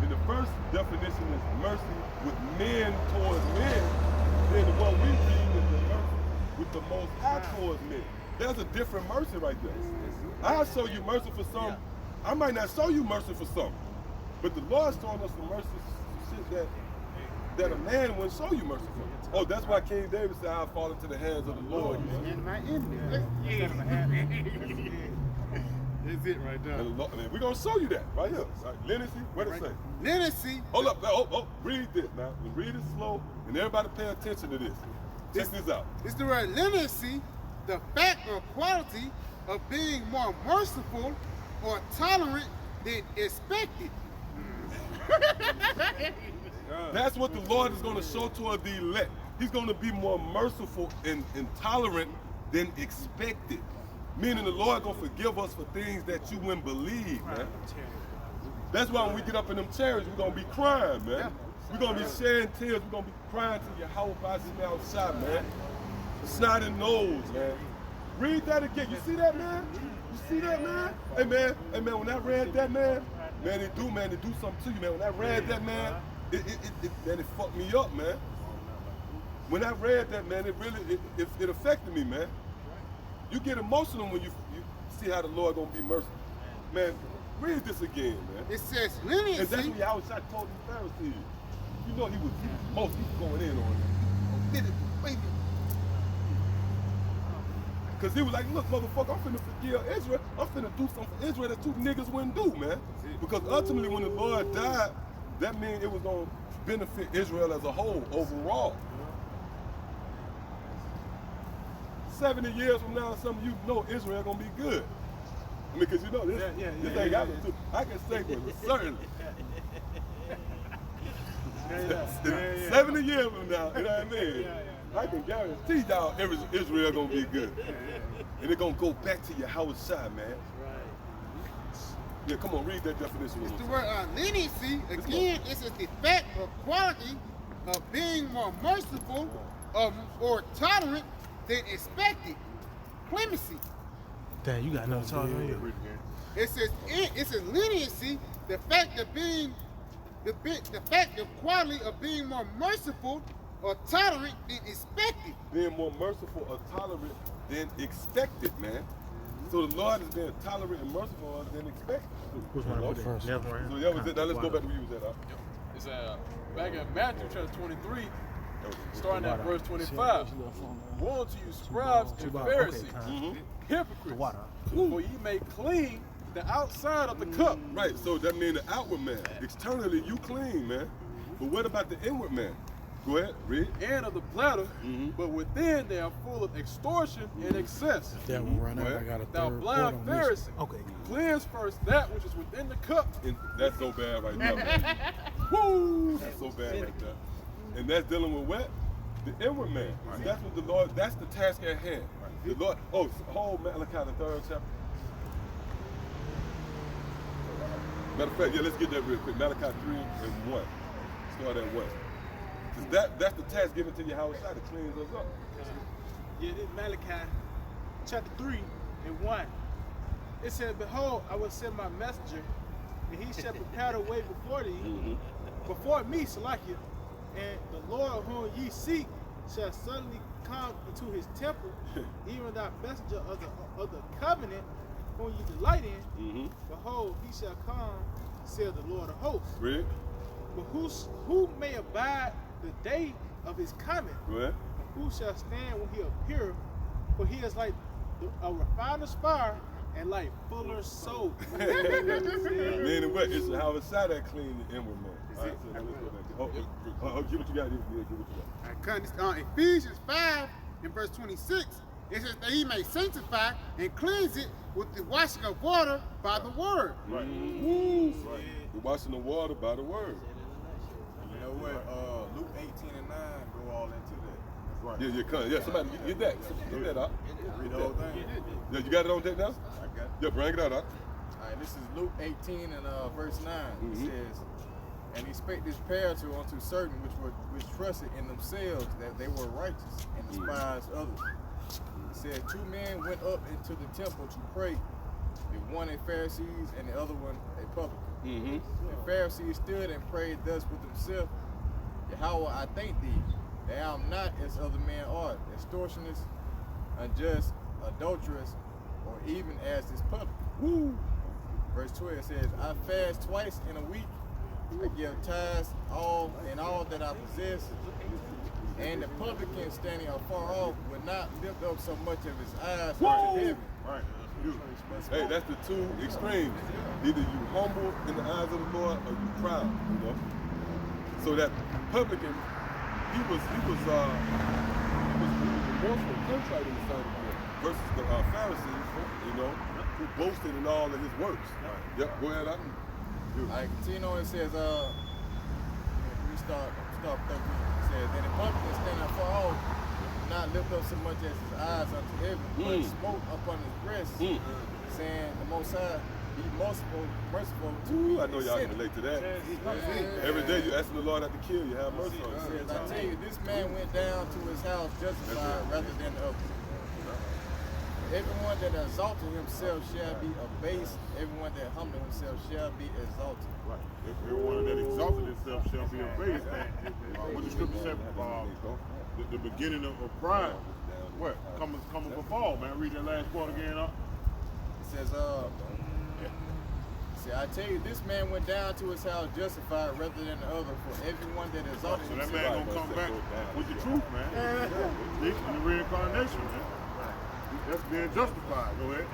And the first definition is mercy with men towards men. Then the one we read is the mercy with the Most High towards men. There's a different mercy right there. I'll show you mercy for some. I might not show you mercy for some. But the Lord's showing us some mercy shit that a man wouldn't show you mercy for. Oh, that's why King David said, I'll fall into the hands of the Lord. And my enemy. That's it right there. And we're going to show you that right here. Right. Leniency, what it say? Leniency. Hold up, oh, read this now. Read it slow, and everybody pay attention to this. Check this out. It's the word leniency, the fact or quality of being more merciful or tolerant than expected. That's what the Lord is going to show toward the elect. He's going to be more merciful and tolerant than expected. Meaning the Lord going to forgive us for things that you wouldn't believe, man. That's why when we get up in them chairs, we're going to be crying, man. We're going to be shedding tears. We're going to be crying to your house by smell shot, man. Snotty nose, man. Read that again. You see that, man? You see that, man? Hey, man, when I read that, man, it do something to you, man. When I read that, man, it fucked me up, man. When I read that, man, it affected me, man. You get emotional when you see how the Lord gonna be merciful. Man, read this again, man. It says leniency. And that's what Yahushua told the Pharisees. You know he was going in on it. Did it, baby. Because he was like, look, motherfucker, I'm finna forgive Israel. I'm finna do something for Israel that two niggas wouldn't do, man. Because ultimately when the Lord died, that meant it was gonna benefit Israel as a whole, overall. 70 years from now, some of you know Israel gonna be good. I mean, because you know this, this ain't got to. I can say with certainty. 70 years from now, you know what I mean? I can guarantee y'all Israel gonna be good. And it's gonna go back to your house side, man. Yeah, come on, read that definition. It's the word leniency. Again, it's a defect or quality of being more merciful or tolerant than expected. Clemency. Damn, you got another charge on you. It says leniency, the fact of being, the fact of quality of being more merciful or tolerant than expected. Being more merciful or tolerant than expected, man. So the Lord is being tolerant and merciful than expected. Which one was first? So that was it. Now let's go back to where you was at. It's back in Matthew chapter 23, starting at verse 25. Woe to you, scribes and Pharisees, hypocrites, for ye may clean the outside of the cup. Right, so that means the outward man. Externally, you clean, man. But what about the inward man? Go ahead, read. And of the platter, but within they are full of extortion and excess. That one right now, I got a third. Thou blind Pharisee, cleanse first that which is within the cup. And that's so bad right now, man. Woo! That's so bad right there. And that's dealing with what? The inward man. See, that's what the Lord, that's the task at hand. The Lord, whole Malachi, the 3rd chapter. Matter of fact, let's get that real quick. Malachi 3 and 1. Start at 1. Because that's the task given to your house to cleanse us up. Yeah, this is Malachi chapter 3 and 1. It says, behold, I will send my messenger, and he shall prepare the way before thee, before me, Salakia, and the Lord whom ye seek shall suddenly come into his temple, even that messenger of the covenant whom you delight in. Behold, he shall come, saith the Lord of hosts. Read. But who may abide the day of his coming? Right. Who shall stand when he appear? For he is like a refiner's fire and like fuller's soap. Meaning what? It's how it's side that clean the inward man. All right, so now let's go back. Get what you got. Get what you got. Ephesians 5 and verse 26, it says that he may sanctify and cleanse it with the washing of water by the word. Right. Woo. Right. The washing of water by the word. know what? Luke 18 and 9 go all into that. That's right. Yeah, come. Yeah, somebody get that. Get that up. Read the whole thing. Yeah, you got it on deck now? I got it. Yeah, bring it out. All right, this is Luke 18 and verse 9. It says, and he spake this parable unto certain which trusted in themselves that they were righteous and despised others. He said, 2 men went up into the temple to pray, the one a Pharisee and the other one a publican. The Pharisee stood and prayed thus with himself, Yahweh, I thank thee, that I am not as other men are, extortioners, unjust, adulterous, or even as this publican. Verse 12 says, I fast twice in a week, I give tithes all that I possess, and the publican standing afar off would not lift up so much of his eyes unto heaven. Right. Hey, that's the two extremes. Either you humble in the eyes of the Lord or you proud, you know. So that publican, he was remorseful and contrite in the sight of God versus the Pharisees, you know, who boasted in all of his works. Yep, go ahead. I continue on, it says, we start 13. It says, and the publican standing afar off would not lift up so much as his eyes unto heaven, but smote upon his breast, saying, the Most High, be merciful to me. I know y'all can relate to that. Every day you asking the Lord not to kill you, have mercy on you. It says, I tell you, this man went down to his house justified rather than the other. Everyone that exalted himself shall be abased. Everyone that humbled himself shall be exalted. Right. Everyone that exalted himself shall be abased. What the scripture said, the beginning of pride, what? Coming before, man. Read that last part again, up. It says, I tell you, this man went down to his house justified rather than the other, for everyone that exalted So that himself. man gonna come back with the truth, man. The reincarnation, man. That's being justified. Go ahead.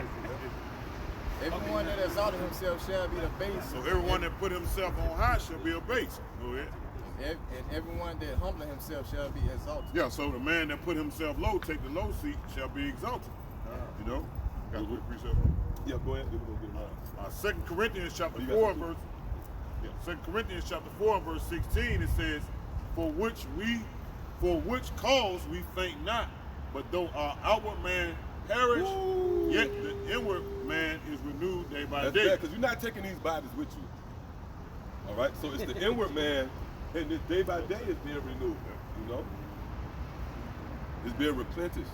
Everyone that exalted himself shall be abased. So everyone that put himself on high shall be abased. Go ahead. And everyone that humbled himself shall be exalted. Yeah, so the man that put himself low, take the low seat, shall be exalted. You know? Got a quick precept? Yeah, go ahead. We're gonna get it 2 Corinthians chapter 4 and verse 2 Corinthians chapter 4 and verse 16, it says, for which cause we faint not, but though our outward man perish, yet the inward man is renewed day by day. Because you're not taking these bodies with you. All right? So it's the inward man, and this day by day is being renewed, you know? It's being replenished,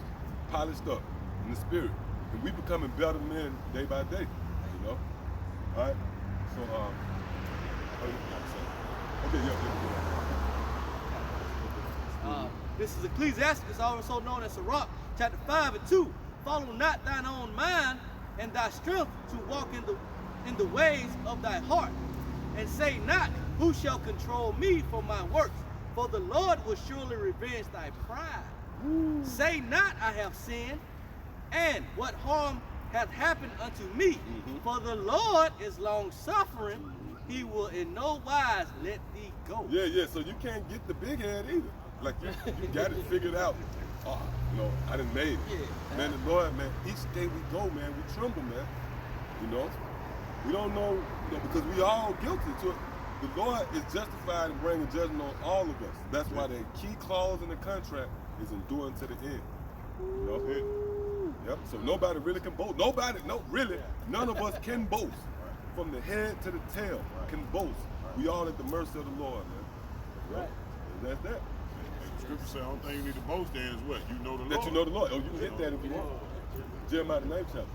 polished up in the spirit. And we becoming better men day by day, you know? All right? So, okay, This is Ecclesiastes, also known as Sirach, chapter 5 and 2. Follow not thine own mind and thy strength to walk in the ways of thy heart. And say not, who shall control me for my works? For the Lord will surely revenge thy pride. Say not, I have sinned, and what harm hath happened unto me? For the Lord is long-suffering, he will in no wise let thee go. Yeah, so you can't get the big head either. Like, you got it figured out. You know, I done made it. Man, the Lord, man, each day we go, man, we tremble, man. You know? We don't know, you know, because we all guilty to it. The Lord is justified in bringing judgment on all of us. That's why the key clause in the contract is enduring to the end. You know? Yep. So nobody really can boast. None of us can boast. From the head to the tail can boast. We all at the mercy of the Lord, man. Right. And that's that. Scripture says, the only thing you need to boast in is what? You know the Lord. That you know the Lord. Oh, you can hit that if you want. Jeremiah the 9th chapter.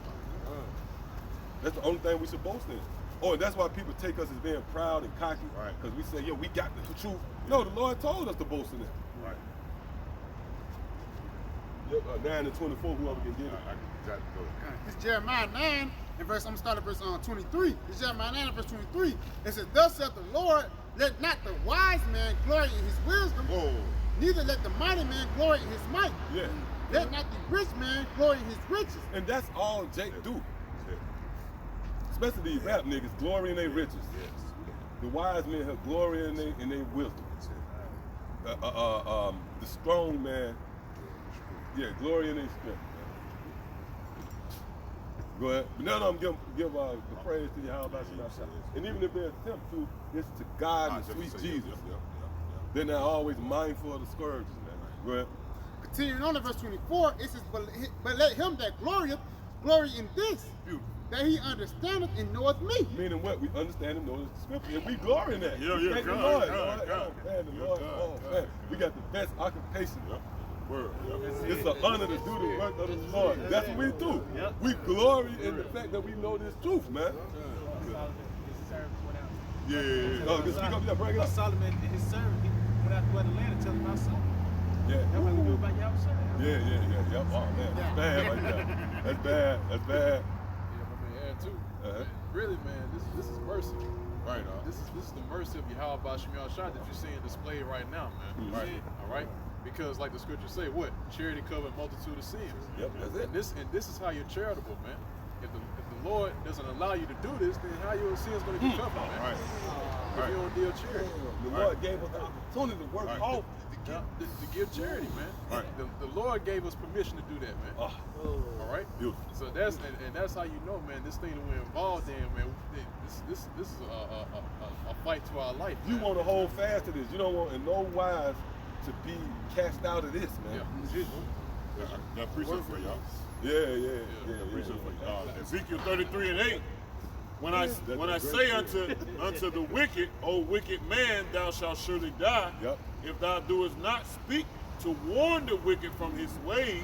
That's the only thing we should boast in. Oh, and that's why people take us as being proud and cocky. Right. Because we say, we got the truth. No, the Lord told us to boast in it. Right. Yep, 9 and 24, whoever can get it. I got to go. It's Jeremiah 9 and verse, I'm going to start at verse 23. It's Jeremiah 9 and verse 23. It says, thus saith the Lord, let not the wise man glory in his wisdom, neither let the mighty man glory in his might. Yeah. Let not the rich man glory in his riches. And that's all Jake do. Especially these rap niggas, glory in their riches. The wise men have glory in their wisdom. The strong man, glory in their strength. Go ahead. But none of them give the praise to Yahweh. And even if they attempt to, it's to God and sweet Jesus. They're not always mindful of the scourges, man. Go ahead. Continuing on to verse 24, it says, but let him that glorieth glory in this, Beautiful. that he understandeth and knoweth me. Meaning what? We understand and know the scripture, and we glory in that. Yeah, We yeah, thank the God, Lord. God, Lord. God. Oh, man, the Yeah, Lord. God, Oh, God. man. We got the best occupation. Word. It's an honor to do the work of the Lord. That's what we do. Yep. We glory in the fact that we know this truth, man. His servants went out. Yeah. Oh, just speak up, yeah, bring it up. Solomon and his servant, he went out throughout the land and told him about something. Yeah. That's how we do about y'all son. Yeah. Oh, man, that's bad right there. That's bad. That's bad. Yeah, but man, add too. Uh-huh. Really, man, this is mercy. Right. This is the mercy of Yahweh Bashim Shah that you're seeing displayed right now, man. Right. All right. Because like the scriptures say, what? Charity covers a multitude of sins. Yep, that's it. And this is how you're charitable, man. If the Lord doesn't allow you to do this, then how your sins going to be covered, man? Right. If you don't deal charity. The Lord gave us the opportunity to work hard. To give charity, man. Right. The Lord gave us permission to do that, man. Oh, All right. beautiful. So that's and that's how you know, man. This thing that we're involved in, man. This is a fight to our life. You man. want to hold fast to this. You don't want in no wise to be cast out of this, man. I appreciate it for y'all. Yeah. Appreciate it for y'all. Ezekiel 33:8. When I say unto the wicked, O wicked man, thou shalt surely die. Yep. If thou doest not speak to warn the wicked from his ways,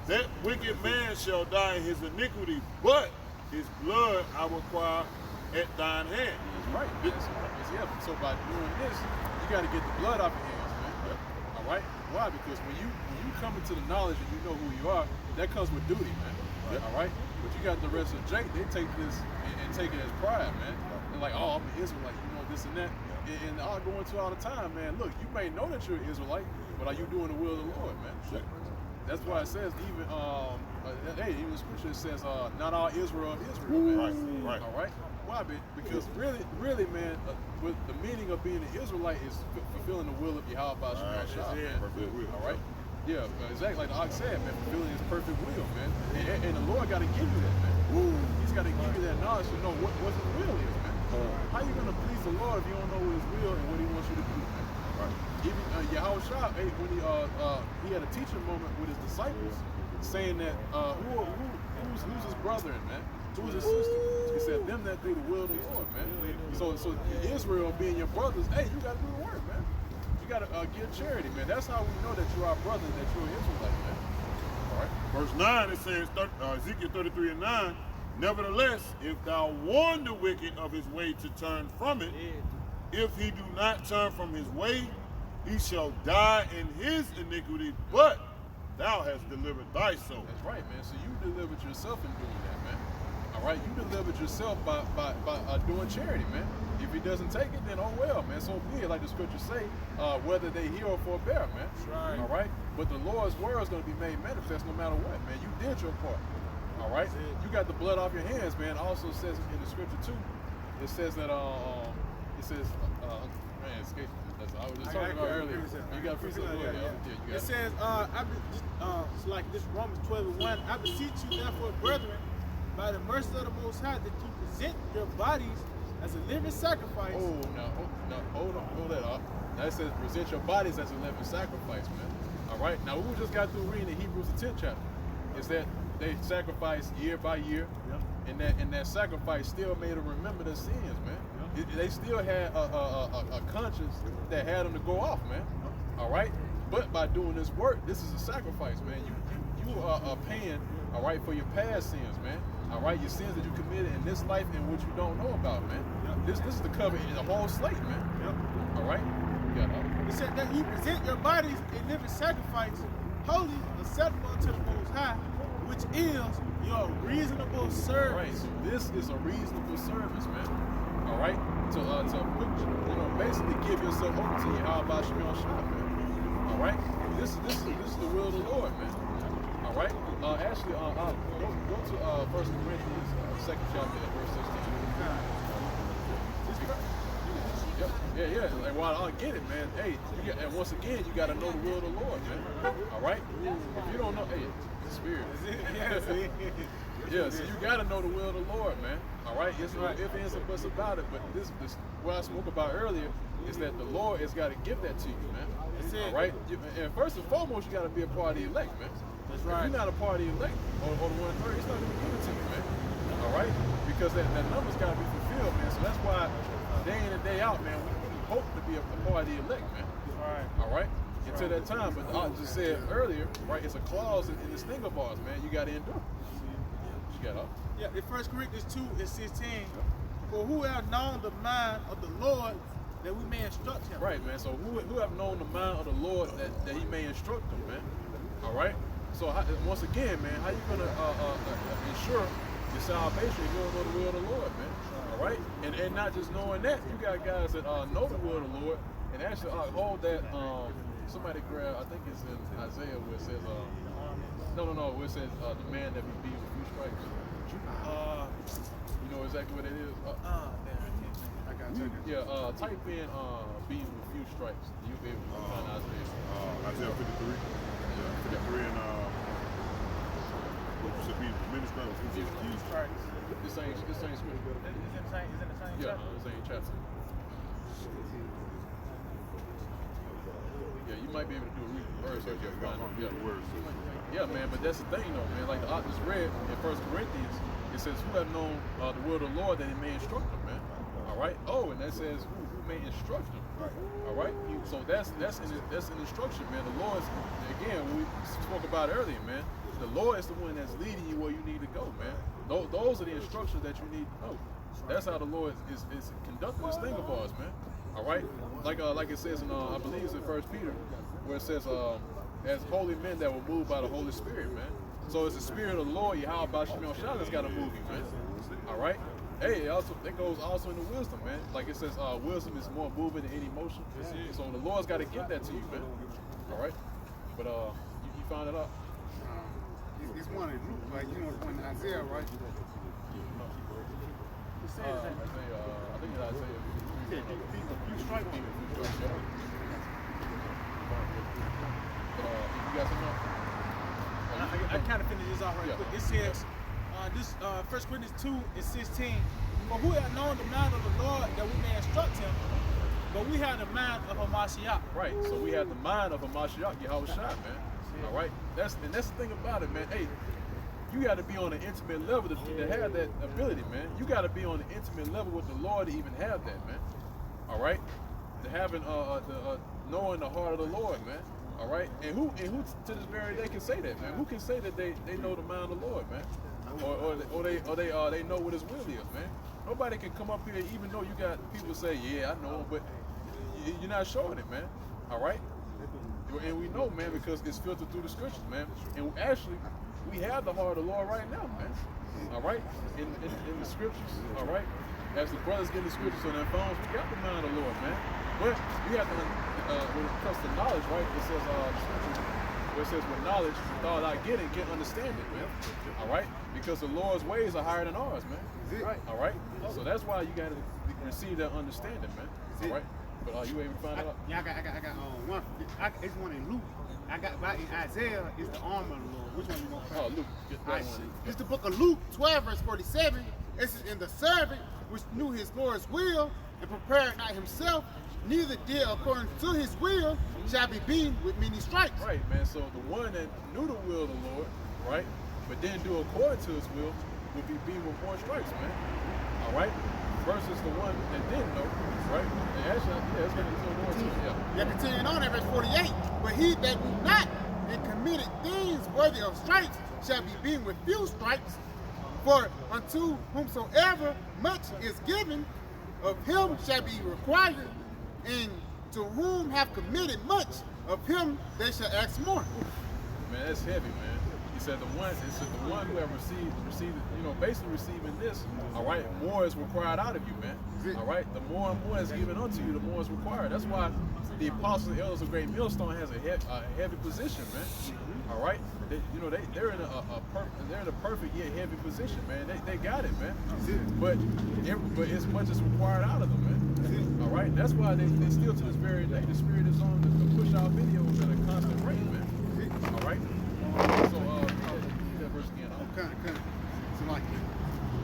that wicked man shall die in his iniquity, but his blood I will require at thine hand. That's right. So by doing this, you got to get the blood off your hands, man. All right. Why? Because when you come into the knowledge and you know who you are, that comes with duty, man. All right. But you got the rest of Jake. They take this and take it as pride, man. They're like, oh, I'm an Israelite, this and that. And I'll go into all the time, man. Look, you may know that you're an Israelite, but are you doing the will of the Lord, man? That's why it says even even the scripture says not all Israel of Israel, man. Right. All right. Why? Because really, man, with the meaning of being an Israelite is fulfilling the will of Yahweh Bashim Shah, man. All right. Yeah, exactly. Like the Ox said, man, fulfilling His perfect will, man. And the Lord got to give you that, man. He's got to give you that knowledge to know what His will is, man. How you gonna please the Lord if you don't know His will and what He wants you to do, man? Right. Even Yahweh Shah, when he had a teaching moment with his disciples, saying that who's his brother, man? Who's his sister? He said, them that do the will of the Lord, man. So Israel being your brothers, hey, you gotta do the work, man. You gotta give charity, man. That's how we know that you are brothers, that you're an Israelite, man. All right. Verse 9, it says, Ezekiel 33:9, nevertheless, if thou warn the wicked of his way to turn from it, if he do not turn from his way, he shall die in his iniquity, but thou hast delivered thy soul. That's right, man. So you delivered yourself in doing that, man. All right, you delivered yourself by doing charity, man. If he doesn't take it, then oh well, man. So be it, like the scriptures say, whether they hear or forbear, man. That's right. All right. But the Lord's word is going to be made manifest no matter what, man. You did your part. All right. You got the blood off your hands, man. Also says in the scripture too. It says that man, escape. That's what I was just talking about earlier. You got to fix it. It says, it's like this Romans 12:1. I beseech you, therefore, brethren, by the mercy of the Most High, that you present your bodies as a living sacrifice. Oh, no, hold that up. Now it says present your bodies as a living sacrifice, man. All right. Now we just got through reading the Hebrews the 10th chapter. Is that they sacrificed year by year, and that sacrifice still made them remember their sins, man. They still had a conscience that had them to go off, man. All right. But by doing this work, this is a sacrifice, man. You are paying, all right, for your past sins, man. All right, your sins that you committed in this life and what you don't know about, man. This is the cover in the whole slate, man. All right. It said that you present your bodies a living sacrifice, holy, acceptable unto the Most High, which is your reasonable service. Right. So this is a reasonable service, man. All right. To put, basically give yourself over to Yahweh Bashim Shah, man. All right. This is the will of the Lord, man. All right. Actually, go to 1 Corinthians 2nd chapter, verse 16. Yeah. Like, well, I get it, man. Hey, and once again, you got to know the will of the Lord, man. All right. If you don't know, hey, it's the Spirit. Yeah, so you gotta know the will of the Lord, man. All right, it's no if, ands, or buts about it. But this what I spoke about earlier is that the Lord has got to give that to you, man. That's it. All right, and first and foremost, you got to be a part of the elect, man. That's If right. you're not a part of the elect or the 1/3, it's not gonna give it to you, man. All right, because that number's got to be fulfilled, man. So that's why day in and day out, man, we hope to be a part of the elect, man. Right. All right. Until that time, but I just said earlier, right? It's a clause in this thing of ours, man. You got to endure. You got up. Yeah, in 1 Corinthians 2 and 16, for who have known the mind of the Lord that we may instruct him. Right, man. So who have known the mind of the Lord that he may instruct them, man? All right. So once again, man, how you gonna ensure your salvation if you don't know the will of the Lord, man? All right. And not just knowing that, you got guys that know the will of the Lord and actually hold that. Somebody grab. I think it's in Isaiah where it says, no, where it says the man that be beat with few stripes. You know exactly what it is. I got you. Yeah, type in beaten with few stripes. You'll be able to find Isaiah. Isaiah 53. Yeah, 53 and what you said, many stripes. Few stripes. This ain't scripture. Is it the same Yeah, chapter? the same chapter. Yeah, you might be able to do a word search. Yeah, man, but that's the thing, though, man. Like the just read in 1 Corinthians, it says, "Who have known the word of the Lord that he may instruct them," man. All right. Oh, and that says, "Who may instruct them." All right. So that's an instruction, man. The Lord is, again, we spoke about earlier, man. The Lord is the one that's leading you where you need to go, man. Those are the instructions that you need to know. That's how the Lord is conducting this thing of ours, man. All right, like it says in I believe it's in 1 Peter, where it says, as holy men that were moved by the Holy Spirit, man. So it's the Spirit of the Lord, how about Shemel Shah that's got to move you, man. All right. Hey, it goes also into wisdom, man. Like it says, wisdom is more moving than any motion. So the Lord's got to give that to you, man. All right. But you found it out. It's one in Luke, like you know, it's one in Isaiah, right? I think it's Isaiah. Few stripes. You got something else? I kind of finished this off right quick. It says, this 1 Corinthians 2 and 16, for who have known the mind of the Lord that we may instruct him, but we have the mind of a Mashiach. Right, so we have the mind of a Mashiach, Yahweh Shai, man. All right, that's the thing about it, man. Hey, you got to be on an intimate level to have that ability, man. You got to be on an intimate level with the Lord to even have that, man. All right, to having knowing the heart of the Lord, man. All right, and who to this very day can say that, man? Who can say that they know the mind of the Lord, man? Or they know what His will is, man? Nobody can come up here, even though you got people say, yeah, I know, but you're not showing it, man. All right, and we know, man, because it's filtered through the scriptures, man. And actually, we have the heart of the Lord right now, man. All right, in the scriptures, all right. As the brothers get the scriptures on their phones, we got the mind of the Lord, man. But you have to, when it comes to knowledge, right? It says, scripture, where it says, with knowledge, with all I get understanding, man. All right? Because the Lord's ways are higher than ours, man. Right. All right? So that's why you got to receive that understanding, man. All right? But you able to find it out? Yeah, I got one. It's one in Luke. I got right in Isaiah is the armor of the Lord. Which one you gonna find? Oh, Luke, get that one. It's the book of Luke 12, verse 47. This is in the servant which knew his Lord's will and prepared not himself, neither did according to his will, shall be beaten with many stripes. Right, man. So the one that knew the will of the Lord, right, but didn't do according to his will, would be beaten with more stripes, man. All right? Versus the one that didn't know, right? And actually, it's going to do more too. Yeah, continuing on at verse 48. But he that knew not and committed things worthy of stripes shall be beaten with few stripes. For unto whomsoever much is given, of him shall be required, and to whom have committed much, of him they shall ask more. Man, that's heavy, man. He said the one who have received, basically receiving this, all right, more is required out of you, man. All right, the more and more is given unto you, the more is required. That's why the apostles and elders of Great Millstone has a heavy position, man. All right, they're in a perfect yet heavy position, man. They got it, man. But as much as required out of them, man. All right, that's why they still to this very day. The Spirit is on to push out videos at a constant rate, man. All right. So that verse again. Okay. So like it.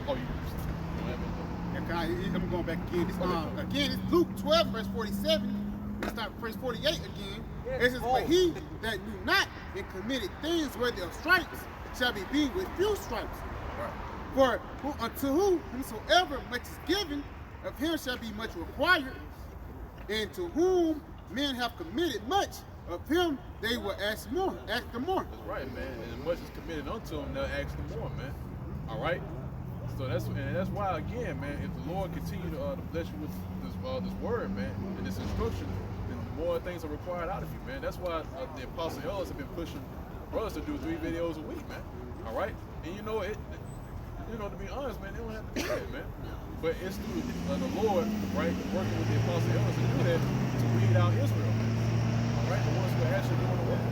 Oh, you don't have it. I'm going back again. Again, it's Luke 12, verse 47. Let's start verse 48 again. It says, but he that knew not and committed things worthy of stripes shall be beaten with few stripes. For unto whomsoever much is given, of him shall be much required. And to whom men have committed much, of him they will ask them more. That's right, man. And as much is committed unto them, they'll ask them more, man. All right. So that's why, again, man, if the Lord continue to bless you with this word, man, and this instruction, then more things are required out of you, man. That's why the Apostle Ellis have been pushing brothers to do 3 videos a week, man. All right. And you know it. You know, to be honest, man, they don't have to do that, man. But it's through the Lord, right, working with the Apostle Ellis to do that to weed out Israel, man. All right, the ones who are actually doing the work.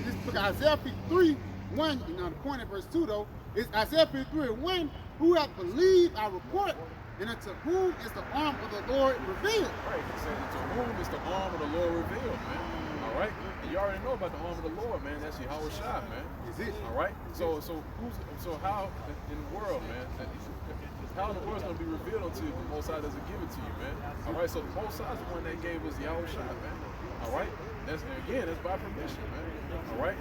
This book of Isaiah 53, 1, the point in verse 2 though, is Isaiah 53 and 1, who hath believed our report, and unto whom is the arm of the Lord revealed. Right, it says, to whom is the arm of the Lord revealed, man. All right, and you already know about the arm of the Lord, man. That's Yahweh Shai, man. Is it? All right, so how in the world, man? How in the world is going to be revealed unto you? The Most High doesn't give it to you, man. All right, so the Most High is the one that gave us Yahweh Shai, man. All right, that's by permission, man. All right,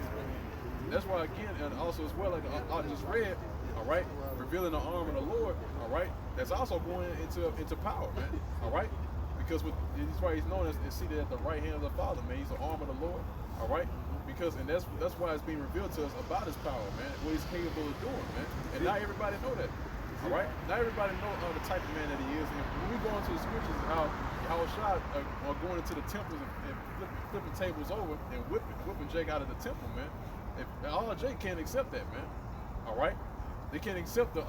that's why again, and also as well, like I just read, all right, revealing the arm of the Lord, all right, that's also going into power, man. All right, because he's why he's known as seated at the right hand of the Father, man. He's the arm of the Lord, all right. Because and that's why it's being revealed to us about his power, man. What he's capable of doing, man. And not everybody know that. All right, not everybody know the type of man that he is. And when we go into the scriptures, how Shai are going into the temples and flipping tables over and whipping Jake out of the temple, man. All Jake can't accept that, man. All right, they can't accept the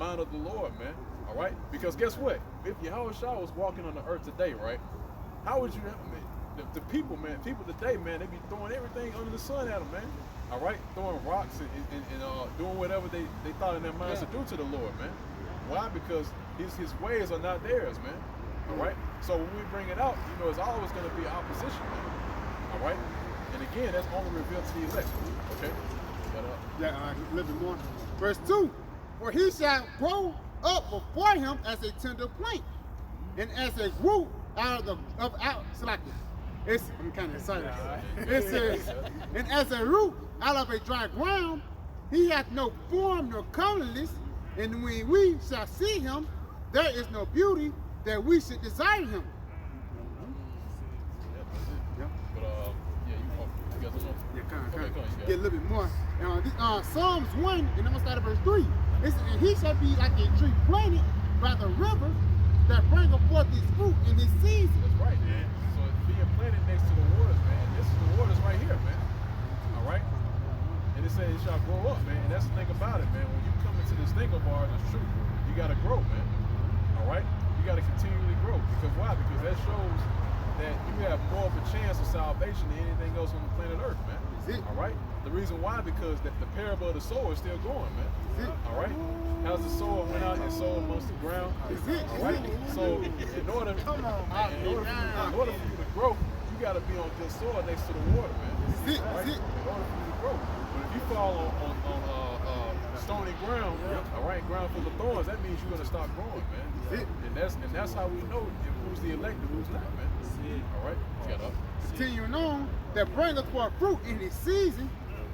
mind of the Lord, man. All right, because guess what? If Yahweh Shai was walking on the earth today, right? How would you? The people, man, people today, man, they be throwing everything under the sun at them, man. All right, throwing rocks and doing whatever they thought in their minds to do to the Lord, man. Why? Because his ways are not theirs, man. All right. So when we bring it out, you know, it's always going to be opposition, man. All right. And again, that's only revealed to the elect. Okay. A little bit more. Verse 2: for he shall grow up before him as a tender plant, and as a root out I'm kind of excited. It says, and as a root out of a dry ground, he hath no form nor comeliness, and when we shall see him, there is no beauty that we should desire him. Yeah. But you got some more? Yeah, get a little bit more. Psalms 1, and I'm gonna start at verse 3. It says, and he shall be like a tree planted by the river that bringeth forth his fruit in his season. That's right, man. So it's being planted next to the waters, man. This is the waters right here, man. All right? And it says it shall grow up, man. And that's the thing about it, man. When you come into this thing of ours, it's true. You got to grow, man. All right? You got to continually grow. Because why? Because that shows that you have more of a chance of salvation than anything else on the planet Earth, man. All right? The reason why, because the parable of the sower is still going, man. All right? How's the sower went out and sowed amongst the ground? All right? So in order for you to grow, you got to be on good soil next to the water, man. All right? In order for you to grow. But if you fall on stony ground, all right, ground full of thorns, that means you're going to stop growing, man. And that's how we know who's the elect and who's not, man. All right? Get up. Continuing on, that bringeth forth fruit in his season,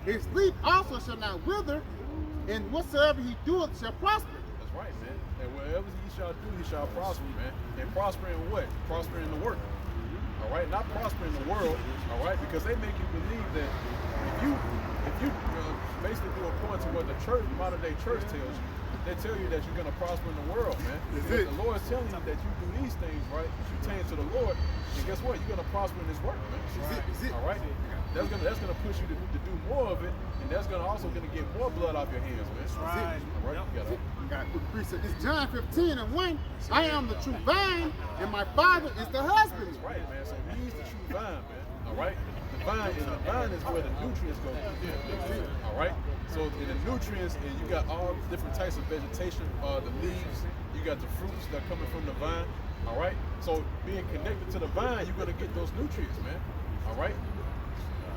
his leaf also shall not wither, and whatsoever he doeth shall prosper. That's right, man. And whatever he shall do, he shall prosper, man. And prosper in what? Prosper in the work. All right? Not prosper in the world, all right? Because they make you believe that if you basically do according to what the church, modern day church tells you, they tell you that you're going to prosper in the world, man. The Lord's telling you that you do these things, right? You pertain to the Lord, and guess what? You're going to prosper in His work, man. All right? That's gonna push you to do more of it, and that's also gonna get more blood off your hands, man. Right. All right? You got a quick precept. It's John 15 and 1. I am the true vine, and my Father is the husband. That's right, man. So He's the true vine, man. All right? The vine is where the nutrients go. All right? So in the nutrients, and you got all different types of vegetation, the leaves, you got the fruits that are coming from the vine. All right? So being connected to the vine, you're gonna get those nutrients, man. All right?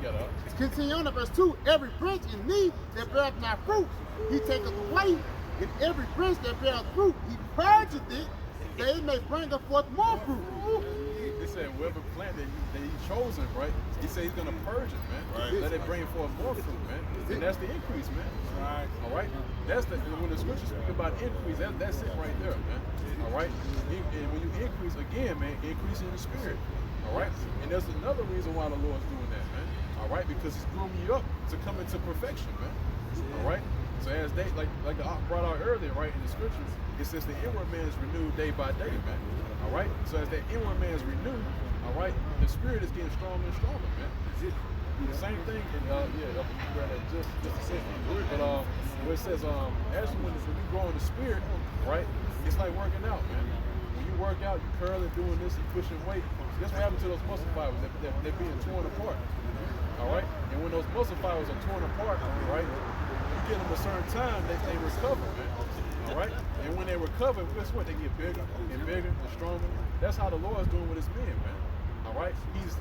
got up. Continue on to verse 2. Every branch in me that beareth not fruit, he taketh away. And every branch that beareth fruit, he purgeth it, that it may bring forth more fruit. He said, whoever plant that he's chosen, right? He said he's gonna purge it, man. Right. Let it bring forth more fruit, man. And that's the increase, man. Right. All right. That's the when the scriptures speak about increase. That's it right there, man. All right. And when you increase again, man, increase in the spirit. All right. And there's another reason why the Lord's doing that, man. All right, because He's grooming you up to come into perfection, man. All right. So as they like the brought out earlier, right, in the scriptures, it says the inward man is renewed day by day, man. All right. So as that inward man is renewed, all right, the spirit is getting stronger and stronger, man. The same thing, just a second. But where it says, actually when you grow in the spirit, right, it's like working out, man. When you work out, you curling, doing this, and pushing weight. That's what happened to those muscle fibers. They're being torn apart. All right, and when those muscle fibers are torn apart, right, you give them a certain time, they recover, man. All right, and when they recover, guess what? They get bigger and bigger and stronger. That's how the Lord's doing with His men, man. All right, He's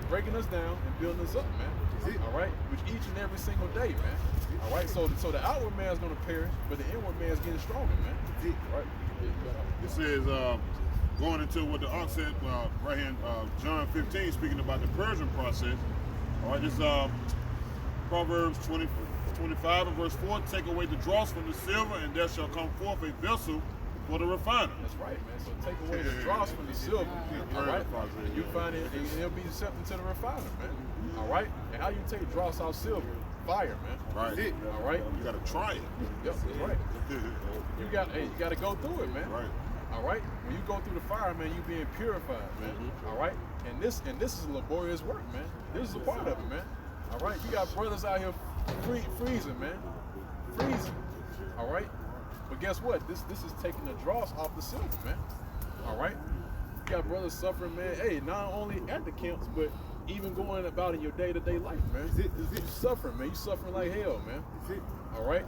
breaking us down and building us up, man. All right, which each and every single day, man. All right, so the outward man is going to perish, but the inward man is getting stronger, man. All right. It says, going into what the aunt said right here in John 15, speaking about the purging process. All right, this Proverbs 25 and verse 4, take away the dross from the silver, and there shall come forth a vessel for the refiner. That's right, man. So take away the dross from the silver, all right? And you find it, and it'll be something to the refiner, man. All right? And how you take dross out silver? Fire, man. Right. All right? You got to try it. Yep, that's right. You got to go through it, man. Right. All right? When you go through the fire, man, you being purified, man. All right? And this is laborious work, man. This is a part of it, man. All right? You got brothers out here freezing, man. Freezing. All right? But guess what? This is taking the dross off the silver, man. All right? You got brothers suffering, man. Hey, not only at the camps, but even going about in your day-to-day life, man. You suffering, man. You suffering like hell, man. All right?